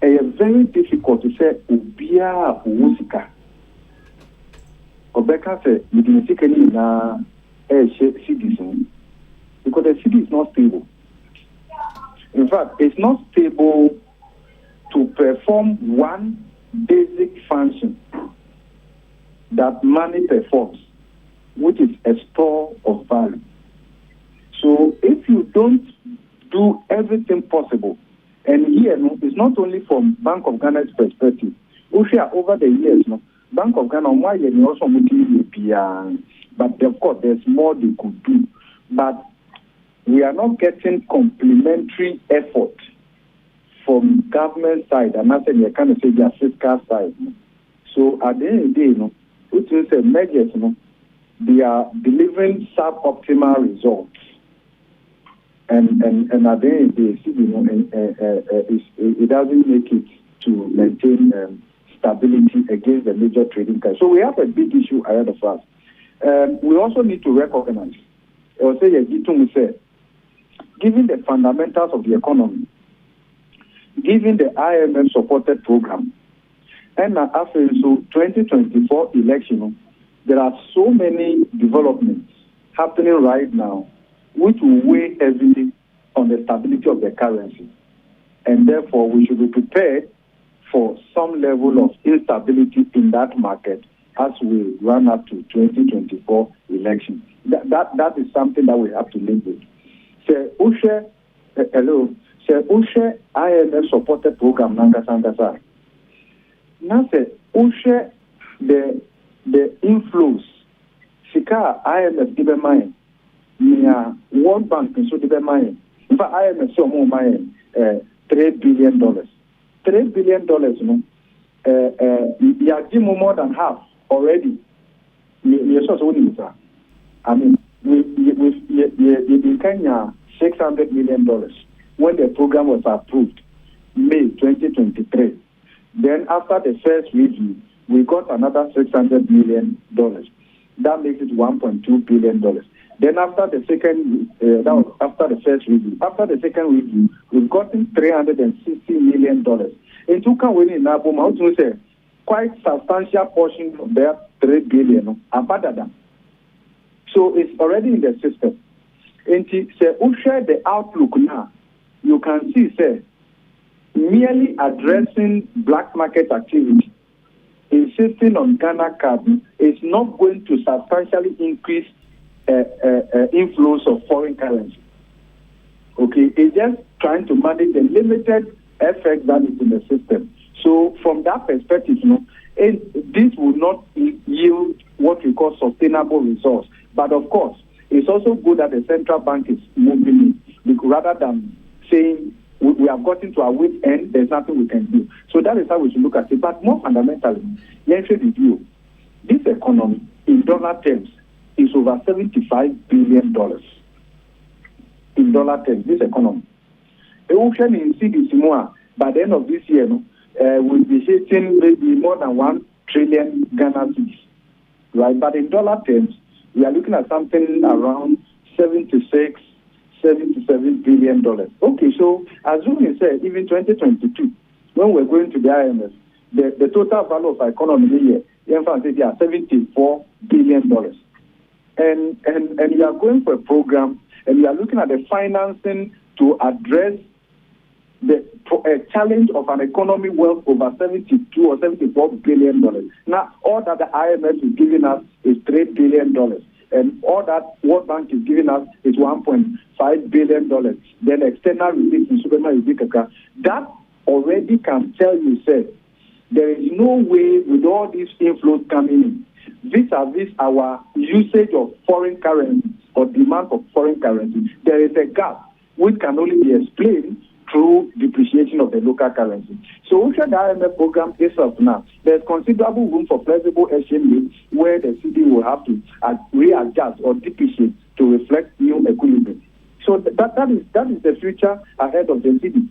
It's very difficult to say Ubia Wusika. Obeka said, you didn't see any citizen because the city is not stable. In fact, it's not stable to perform one basic function that money performs, which is a store of value. So if you don't do everything possible, and here it's not only from Bank of Ghana's perspective, over the years, Bank of Ghana, but of course there's more they could do. But we are not getting complementary effort from government side, and I said you kind of say their fiscal side. So at the end of the day, which is a measures, they are delivering suboptimal results. And at the end of the day, it doesn't make it to maintain stability against the major trading guys. So we have a big issue ahead of us. We also need to recognize, given the fundamentals of the economy, given the IMF supported program, and after so 2024 election, there are so many developments happening right now which will weigh heavily on the stability of the currency. And therefore, we should be prepared for some level of instability in that market as we run up to 2024 election. That is something that we have to live with. Ushe IMF supported program Nankasa. Now say Ushe the inflows Sika IMF give mine. World Bank so give mine. In fact, IMF so more mine $3 billion. $3 billion, you are giving more than half already. I mean, we've been Kenya $600 million when the program was approved, May 2023. Then after the first review, we got another $600 million. That makes it $1.2 billion. Then after the second, that was after the first review. After the second review, we've gotten $360 million. In Tukan, we need to say quite substantial portion of that $3 billion abandoned them. So it's already in the system. And to share the outlook now, you can see, say, merely addressing black market activity, insisting on Ghana carbon is not going to substantially increase inflows of foreign currency. Okay, it's just trying to manage the limited effect that is in the system. So from that perspective, this will not yield what we call sustainable results. But of course, it's also good that the central bank is moving in, rather than saying we have gotten to our wit's end, there's nothing we can do. So that is how we should look at it. But more fundamentally, review this economy in dollar terms is over $75 billion. In dollar terms, this economy. The ocean in cities more by the end of this year, will be hitting maybe more than 1 trillion Ghana cedis, right? But in dollar terms, we are looking at something around $77 billion. Okay, so assuming say even 2022, when we're going to the IMF, the total value of our economy here, they are $74 billion. And we are going for a program, and we are looking at the financing to address a challenge of an economy worth over $72 or $74 billion. Now, all that the IMF is giving us is $3 billion. And all that World Bank is giving us is $1.5 billion. Then external receipts in Superman that already can tell you, sir, there is no way with all these inflows coming in, vis-a-vis our usage of foreign currency or demand for foreign currency, there is a gap which can only be explained through depreciation of the local currency. So we the IMF program itself now, there's considerable room for flexible exchange rates where the city will have to readjust or depreciate to reflect new equilibrium. So that is the future ahead of the city.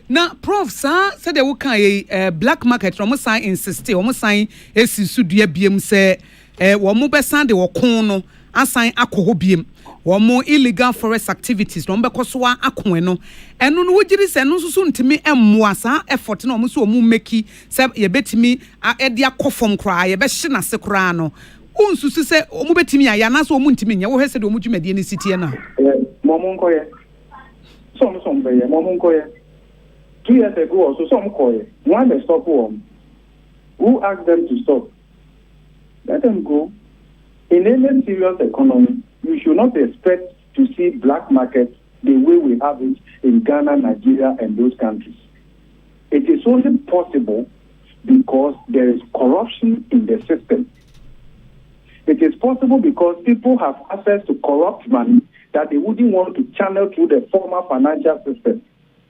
Now, Prof, sir, said there will be black market. Almost sign insist. Almost sign SUDA BM say, "Wamu besan de wakono assign akohobium." Wamo illegal forest activities no mbekọ so akon no eno no wogiri se no so ntimi emmoasa effort na omo so omo meki se ye betimi e de akofom kra ye be hye na se kra no unsusu se omo betimi aya na so omo ntimi nya wo hese de omo dwumade ne sitie na momo nkoye so be ye momo nkoye 2 years ago also some koye one they stop them. Who asked them to stop? Let them go. In any serious economy, you should not expect to see black markets the way we have it in Ghana, Nigeria, and those countries. It is only possible because there is corruption in the system. It is possible because people have access to corrupt money that they wouldn't want to channel through the former financial system.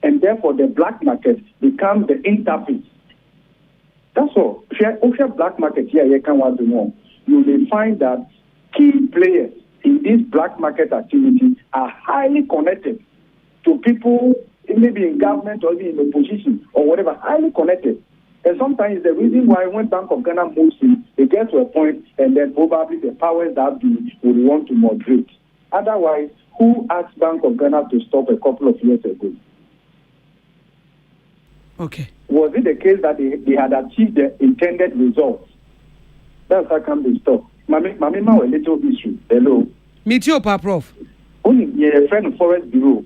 And therefore, the black market becomes the interface. That's all. If you black market here, you can want to know. You will find that key players in this black market activity are highly connected to people, maybe in government or even in opposition or whatever, highly connected. And sometimes the reason why when Bank of Ghana moves in, they get to a point and then probably the powers that be would want to moderate. Otherwise, who asked Bank of Ghana to stop a couple of years ago? Okay. Was it the case that they had achieved the intended results? That's how come they stop. Mama, a little issue. Hello. Meet you, Prof. Only a friend of Forest Bureau,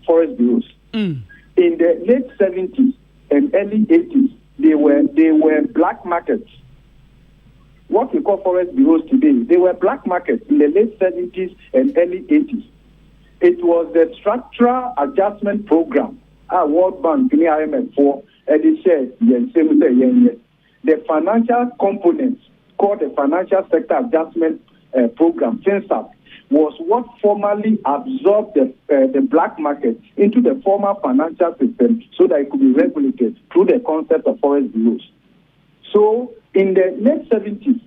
Forest Bureaus. In the late 70s and early 80s, they were black markets. What we call Forest Bureaus today, they were black markets in the late 70s and early 80s. It was the Structural Adjustment Program. World Bank, IMF for the financial components called the Financial Sector Adjustment Program, FinSAP, was what formally absorbed the black market into the former financial system so that it could be regulated through the concept of forest bureaus. So in the late 70s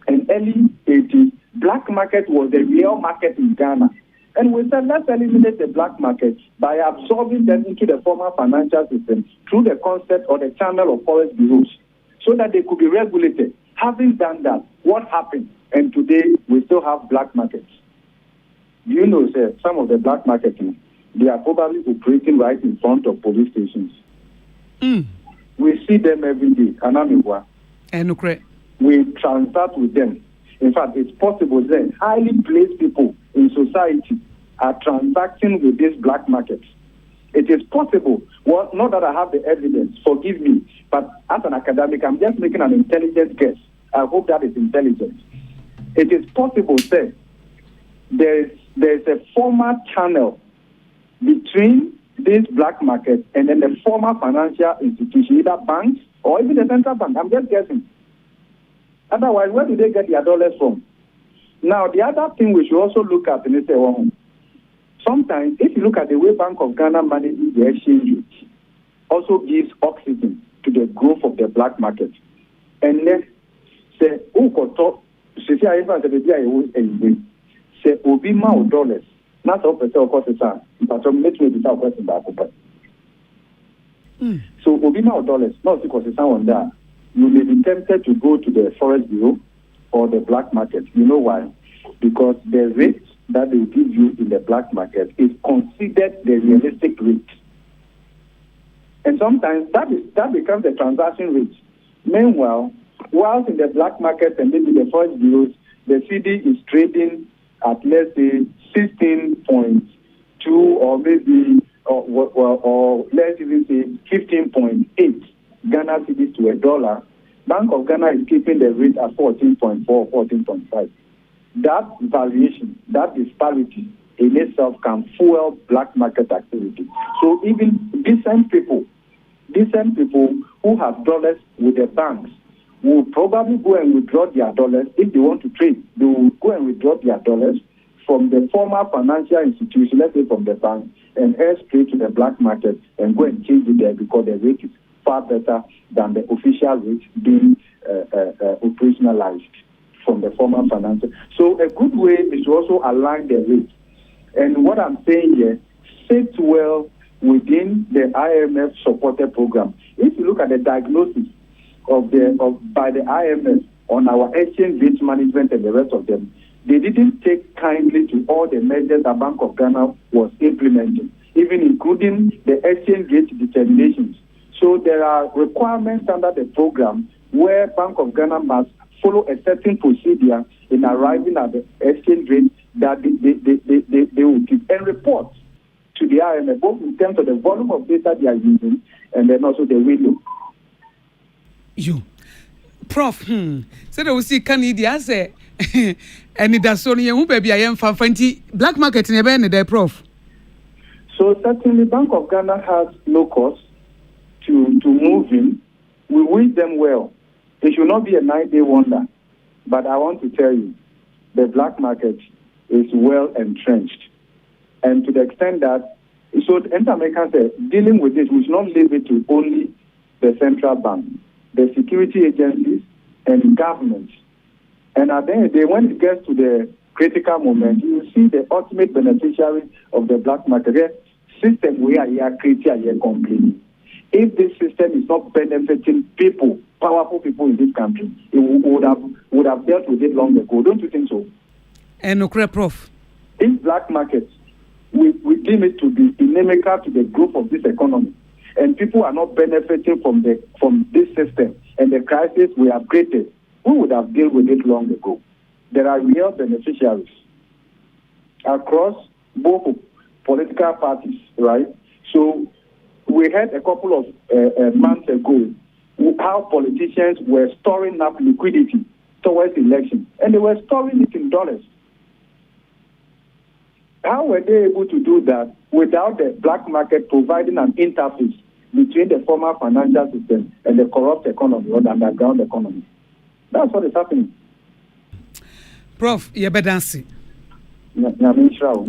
and early 80s, black market was the real market in Ghana. And we said, let's eliminate the black market by absorbing them into the former financial system through the concept or the channel of forest bureaus so that they could be regulated. Having done that, what happened? And today, we still have black markets. Do you know, sir, some of the black markets, they are probably operating right in front of police stations. We see them every day. We transact with them. In fact, it's possible that highly placed people in society are transacting with these black markets. It is possible. Well, not that I have the evidence, forgive me, but as an academic, I'm just making an intelligent guess. I hope that is intelligent. It is possible, sir, there's a former channel between this black market and then the former financial institution, either banks or even the central bank. I'm just guessing. Otherwise, where do they get their dollars from? Now, the other thing we should also look at is sometimes, if you look at the way Bank of Ghana manages the exchange rate, also gives oxygen to the growth of the black market. And then, say, say obi ma dollars. Not all percent of course but maybe so obi ma dollars, not because it's on that. You may be tempted to go to the forest bureau or the black market. You know why? Because the rate that they give you in the black market is considered the realistic rate. And sometimes that becomes the transaction rate. Meanwhile, whilst in the black market and maybe the forest bureaus, the CD is trading at, let's say, 16.2 or maybe, or let's even say 15.8 Ghana cedis to $1. Bank of Ghana is keeping the rate at 14.4, 14.5. That variation, that disparity in itself can fuel black market activity. So even decent people who have dollars with the banks will probably go and withdraw their dollars. If they want to trade, they will go and withdraw their dollars from the former financial institution, let's say from the bank, and head straight to the black market and go and change it there because the rate is far better than the official rate being operationalized from the former financial. So a good way is to also align the rate. And what I'm saying here fits well within the IMF supported program. If you look at the diagnosis by the IMF on our exchange rate management and the rest of them, they didn't take kindly to all the measures that Bank of Ghana was implementing, even including the exchange rate determinations. So there are requirements under the program where Bank of Ghana must follow a certain procedure in arriving at the exchange rate that they will give and report to the IMF, both in terms of the volume of data they are using and then also the window. You, Prof, so that we see Canada say, and that's only a baby I am for 20 black market in a there, Prof. So certainly Bank of Ghana has no cost to move in. We wish them well. It should not be a 9-day wonder. But I want to tell you, the black market is well entrenched. And to the extent that, so the Inter-American said, dealing with this, we should not leave it to only the central bank, the security agencies, and governments. And at the end of the day, when it gets to the critical moment, you will see the ultimate beneficiary of the black market system we are here creating here completely. If this system is not benefiting people, powerful people in this country, it would have dealt with it long ago. Don't you think so? And okay, Prof. In black markets, we deem it to be inimical to the growth of this economy, and people are not benefiting from this system and the crisis we have created. We would have dealt with it long ago. There are real beneficiaries across both political parties, right? So we heard a couple of months ago how politicians were storing up liquidity towards election, and they were storing it in dollars. How were they able to do that without the black market providing an interface between the former financial system and the corrupt economy or the underground economy? That's what is happening. Prof, you better see. Nyamishrao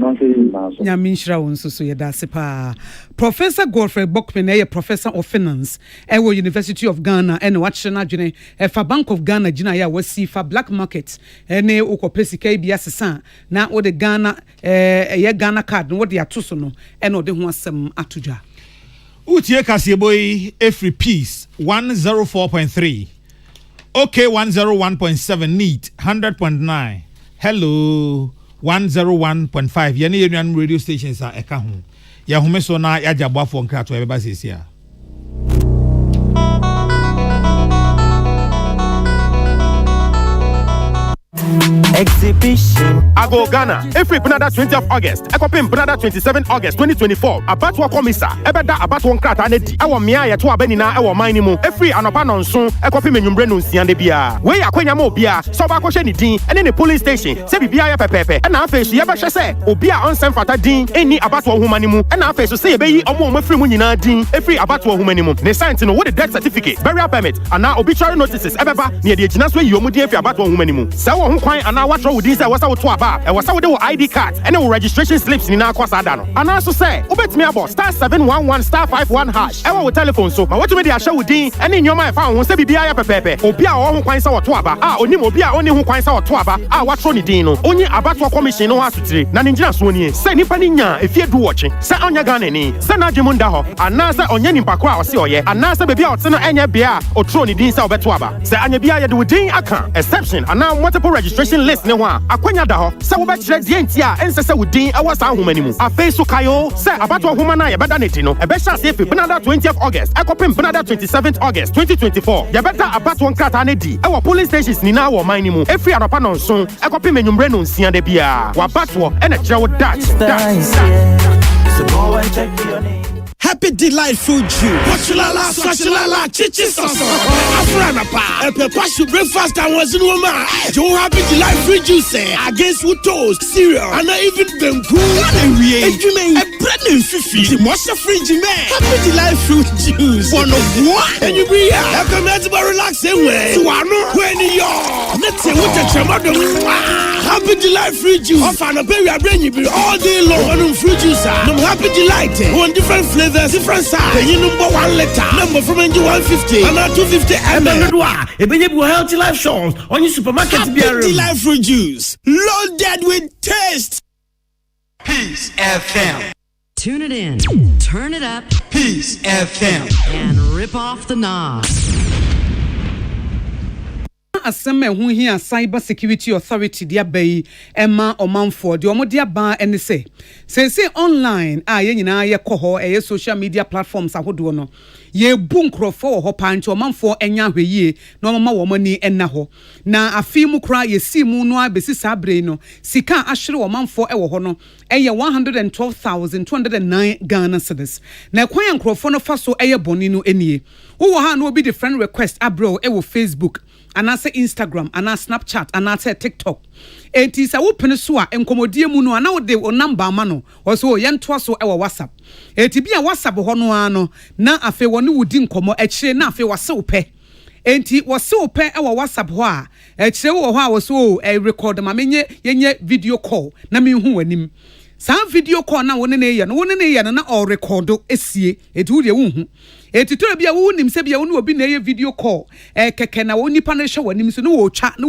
nso yedase pa Professor Godfrey Bokpene, Professor of Finance at University of Ghana and watchna dwene for Bank of Ghana gina ya wasi for black market ene ukopesi KBS san na wo de Ghana Ghana card no wo de atoso no ene ode ho asem atoja utie kaseboy every piece 104.3 okay 101.7 neat 100.9 hello 101.5 yene yenuan radio stations a eka ho ya home so na ya jabwafo nkrato e beba sesia Exhibition. Ago Ghana. Every Panada 20th August. Ekopim Panada 27th August 2024. Abatwa komisa. Ebeda abatwa nkrata nedi. Ewo mia ye to abeni na ewo mine mu. Every anopa nonso. Ekopim enyumbre no nsiande bia. We akwanya mo bia. So ba kwhye ni din. Ene ne police station. Se bibia ye pepepe. Ena afa so ye behwe se. Obi a onsem fata din. Eni abatwa humani mu. Ena afa so se ye beyi omo mafiri mu nyina din. Every abatwa humani mu. Ne sign no with the death certificate. Burial permit. Ana obituary notices. Ebeba ne de gina so yi omu din every abatwa humani mu. Se wo ho kwan ana watch wo din say wo say wo to aba e wo say wo de wo ID card and wo registration slips ni na akwasa da no ana so say obetimi abo *711*51# e wo telephone so ma wotumi de ahye wo din ene nyoma e fa ho say bibia ya pepepe obi a wo ho kwan say wo to aba onim obi a oni ho kwan say wo to aba watro ni din no onye abato commission no asutire na ninjina so nie say nipa ni nya efie du woche say onya Ghana ni say na dwemunda ho ana say onye nimpa ko a o se oye ana say bibia o te no enya bia otro ni din say obeto aba say anya bia ye de wo din aka exception ana multiple registration list ne ho a akwanya da ho say wo be kire die ntia ense say wo din e wasa ahoma ni mu afei so kayo say abato ahoma na ye beda ne ti no e be sha say efi benada 20th August ekopim benada 27th August 2024 ye beta abato nkrata ne di e wo polling stations ni na wo man ni mu efi anopa no nso ekopim enyumre no nsia de bia wa bato e na kire wo dat so go and check your name. Happy Delight Fruit Juice. Wachulala, swachulala, chichi soso. Afrana pa. Epe pashu breakfast and was in woman. Joe Happy Delight Fruit Juice. Against with toast, cereal, and even them cool. And we ain't bread and fifi. The monster fridge man. Happy Delight Fruit Juice. One of what? And you be here. I come to relax anyway. So I know when you're. Let's say what the chamado. Happy Delight Fruit Juice. Off and a baby, I bring you all day long. One fruit juice. No Happy Delight. One different flavor. Different size. You number 1 liter. Number from NG 150. And 250 ml. A healthy life shows on your supermarket. Happy Life Fruit Juice. Loaded with taste. Peace FM. Tune it in. Turn it up. Peace FM. And rip off the knob. Asema hu hia Cyber Security Authority dia bai ema omanfo de omo dia ba ene se online ye nyina ye koho social media platforms ahodo no ye bu nkrofo ho panche omanfo enya hweyie na omama wo mani enna ho na afi mu kra ye si mu no abesi sabre no sika ahwere omanfo wo ho no eye 112,209 Ghana cedis na kwan nkrofo no fa so eye boni no enie wo ha no obi de friend request abro wo Facebook anase Instagram anase Snapchat anase TikTok enti sa wo pene so a enkomodie mu no ana wo de o number ama no wo so ye nto so e wo WhatsApp enti bia WhatsApp ho no ano na afi wo ne wudi nkomo e kire na afi wo se wo pe enti wo se wo pe e wo WhatsApp ho a e kire wo ho a wo so e record ma menye yenye video call na me hu wanim sa video call na wo ne ye no na o record esie enti wo de wo hu etitora bia wo nim se bia wo ne obi na ye video call keke na wo nipa no hwe wanim so no wo twa na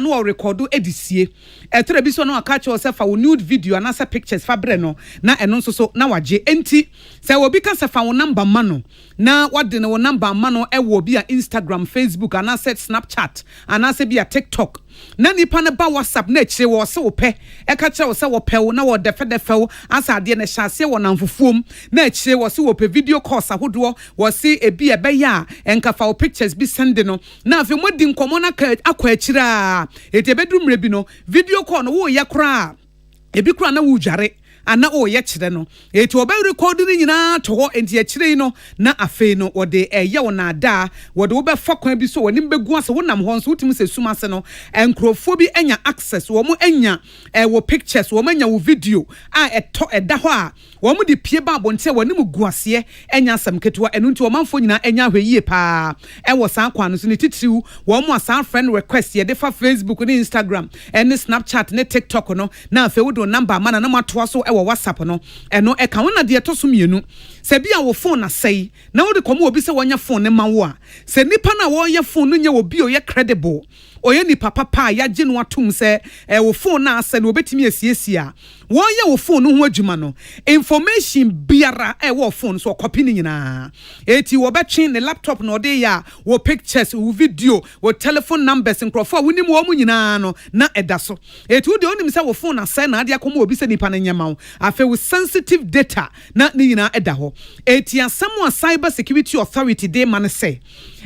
wo record edisie etora bi so no aka che osefa wo nude video na sa pictures fa bre no na eno nso so na waje enti se wo bi ka sefa wo number ma no na wade ne wo number ma no e wo bi a Instagram, Facebook ana set Snapchat ana se bia TikTok na nipa ne ba WhatsApp na kire wo se wo pe e ka kire wo se wo pe wo na wo defew asa de ne hyase wo na mfufuom na kire wo se wo pe video calls ahodo wo se ebi ebe ya enkafa wo pictures bi send no na afi mo di nkomo na akwa akire a etebedum rebi no video call no wo ye kra ebi kra na wo dware ana o ye kire no eti oba record ni nyina to ho enti akire no na afi no wode eye wo na da wode wo be fa kwan bi so woni begu ase wonam ho so utimi se suma se no enkrofo bi enya access wo mo enya wo pictures wo enya wo video a eto eda ho a wo mo de pie ba bonte woni mu guase enya sam ketewa enu nti wo manfo nyina enya hweyie pa wo san kwan no so ne titiriu wo mo asan friend request ye de fa Facebook ni Instagram ene Snapchat ne TikTok no na afi wo do number mana na mato so wo WhatsApp no eno e ka wona de to so mienu se bia wo phone na sei na wo de komo obi se wonya phone ne ma wo a se nipa na wo ye phone no nya obi o ye credible oye ni papa ya gye no atum se wo phone na ase na obetimi asiesie a wo ye wo phone no ho adwuma no information biara wo phone so copy ni nyina eti wo betwe ne laptop no de ya wo pictures wo video wo telephone numbers nkrofo wo nim wo mu nyina no na eda so eti wo de onim se wo phone ase na ade akomo obi se nipa na nyama wo afi wo sensitive data na ni nyina eda ho eti asam a Cyber Security Authority de man say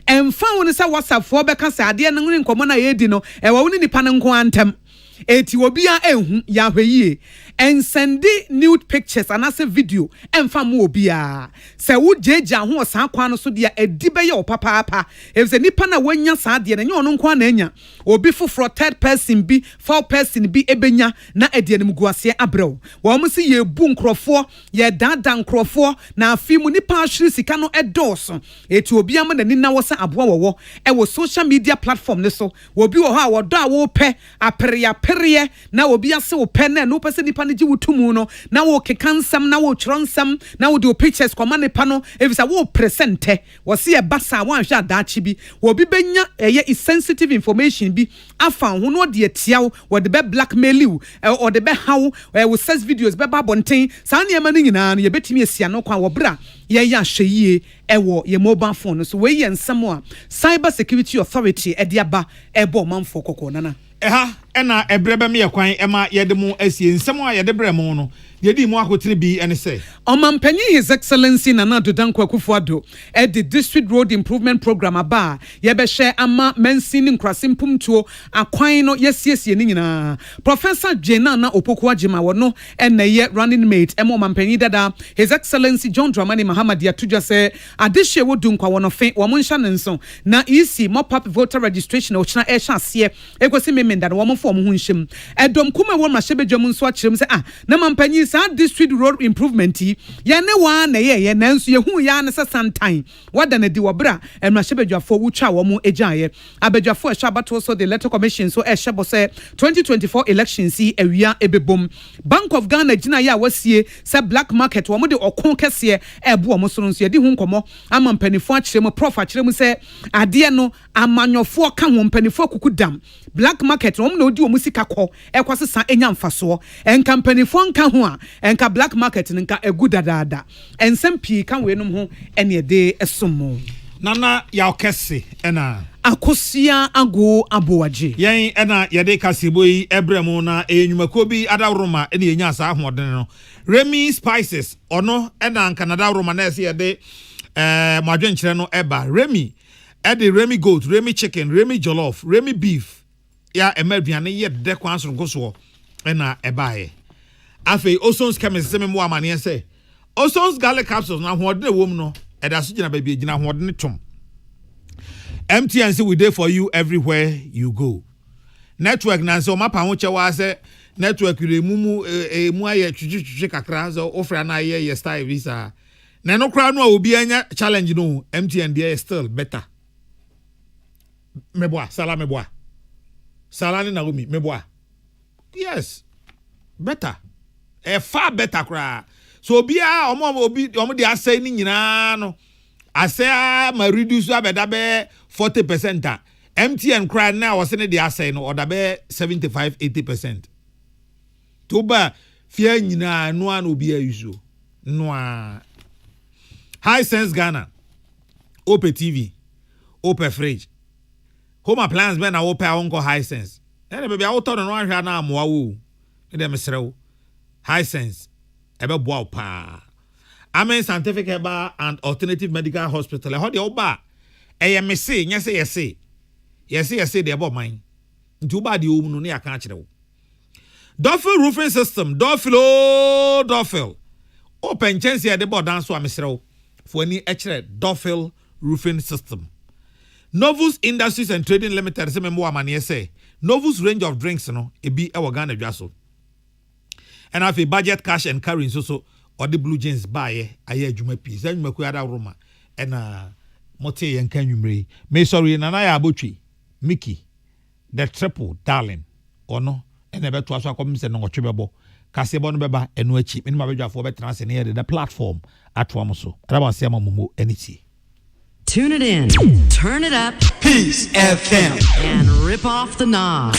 emfa woni sa WhatsApp fo beka se ade na nkomo na ye di no e wo ni nipa na nko antem eti obia ehu ya hweyie and send nude pictures and as a video and famu obia se wo jeja ho san kwan no so dia edibe ye opapa if se nipa na wanya saa de na nyo no nkwa na anya obi foforo third person bi fourth person bi ebenya na ede ne muguase abrew wo mo se ye bu nkrofo ye dada nkrofo na afi mu nipa ahwiri sika no edoso eti obi am na ni na wo sa aboa wo e wo social media platform ne so wo bi wo ha wo do a wo pe apere na obi ase wo pe na no pese nipa ne ji wutumu no na wo kekansam na wo chironsam na wo do pictures koma nipa no efisa wo presente wo se e basa wo anhwe adachi bi wo bi benya eye sensitive information bi afa ho no de atia wo de be blackmail you or de be how wo sex videos be ba bonten sa na ema no nyina no ye betimi asia no kwa wo bra ye ya hweyie ewo ye mobile phone so we ye nsam a cyber security authority e de aba ebo manfo kokko nana ena ebrebe me yakwan ema yede mu asie nsem a yede bre mu no yedi mu akotire bi ene se Omampanyi His Excellency Nana Dankwa Akufo-Addo the District Road Improvement Program aba yebehye ama mansini nkrasimpum tuo akwan no yesiesie ni nyina Professor Jena na Opoku Agema wono ena ye running mate ema Omampanyi dada His Excellency John Dramani Mahama dia tudwa se adehye wodunkwa wono fe wo monhya nenso na EC mop-up voter registration o china ehya ase ekosi memenda no wo monfo wo hunhyem edom kuma wo ma hyebedwam nso akyerem se na Mampanyi sa District Road Improvement ye ne wa na ye nanso ye hu ya ne sasantan wada na di wobra emrahebedwafo wutwa wo mu ejaye abedwafo ehwa bato so the electoral commission so ehwebo se 2024 elections si awia ebebom Bank of Ghana gina ya wasie se black market wo mu de okon kese ebo mo so nso ye di hu nkomo ama mpanifo akyerem prof akyerem se ade no amanyofo ka ho mpanifo kukudam black market wo mu na odi wo mu sika kɔ ekwasesa enya mfaso enka mpanifo nka ho a enka black market nka egudadada ensem pii kan we num ho ene de esomo nana ya okese ena akosia ago abowaje yen ena yede kasebo yi ebremu na enyumako bi adawroma ene yenya asa ahoden no Remy Spices ono ena Canada Roma na ese yede madwenkyere no eba Remy Remy goat Remy chicken Remy jollof Remy beef ya emaduane ye de kwanso ngoso ena ebae afei Osons chemist seme mo amane se Osons garlic capsules na hoɔden wom no ɛda so gina ba bi gina hoɔden tom MTN say we there for you everywhere you go network na so mapa ho kyewa se network re mumu mu aye twitwitwe kakra so ofra na aye style visa na no kra no obi anya challenge no MTN there is still better meboa sala ni Naomi meboa yes better far better kra so obi de asay ni nyina no asay ma reduce abeda be 40% MTN kra na was ne de asay no oda be 75-80% to ba fia nyina no an obi ayuso no High Sense Ghana Ope TV Ope fridge home appliance be na Ope onko High Sense ene be bia woto no ahwa na amoa wo e dem serew High Sense ebe boa pa Amen Scientific Eba and Alternative Medical Hospital ho de oba eye mese nyese yese de ebo man nti oba de omu no ne aka akire wo Duffel roofing system Duffel open chance de board dance so amesrew for any ekire Duffel roofing system Novus Industries and Trading Limited se membo amane say Novus range of drinks no ebi e Ghana dwaso and have a budget cash and carry so or the blue jeans buy aye adwuma piece adwuma ku ada roma and mote yen kan nwumre me sorry nana ya abotwi Mickey the triple darling or no and ebe to aso akom se no twebebo kasebo no beba eno achi me ma bedwafo be trans ne the platform atwam so raba se amamumo aniti Tune it in, turn it up, Peace FM, and rip off the knob.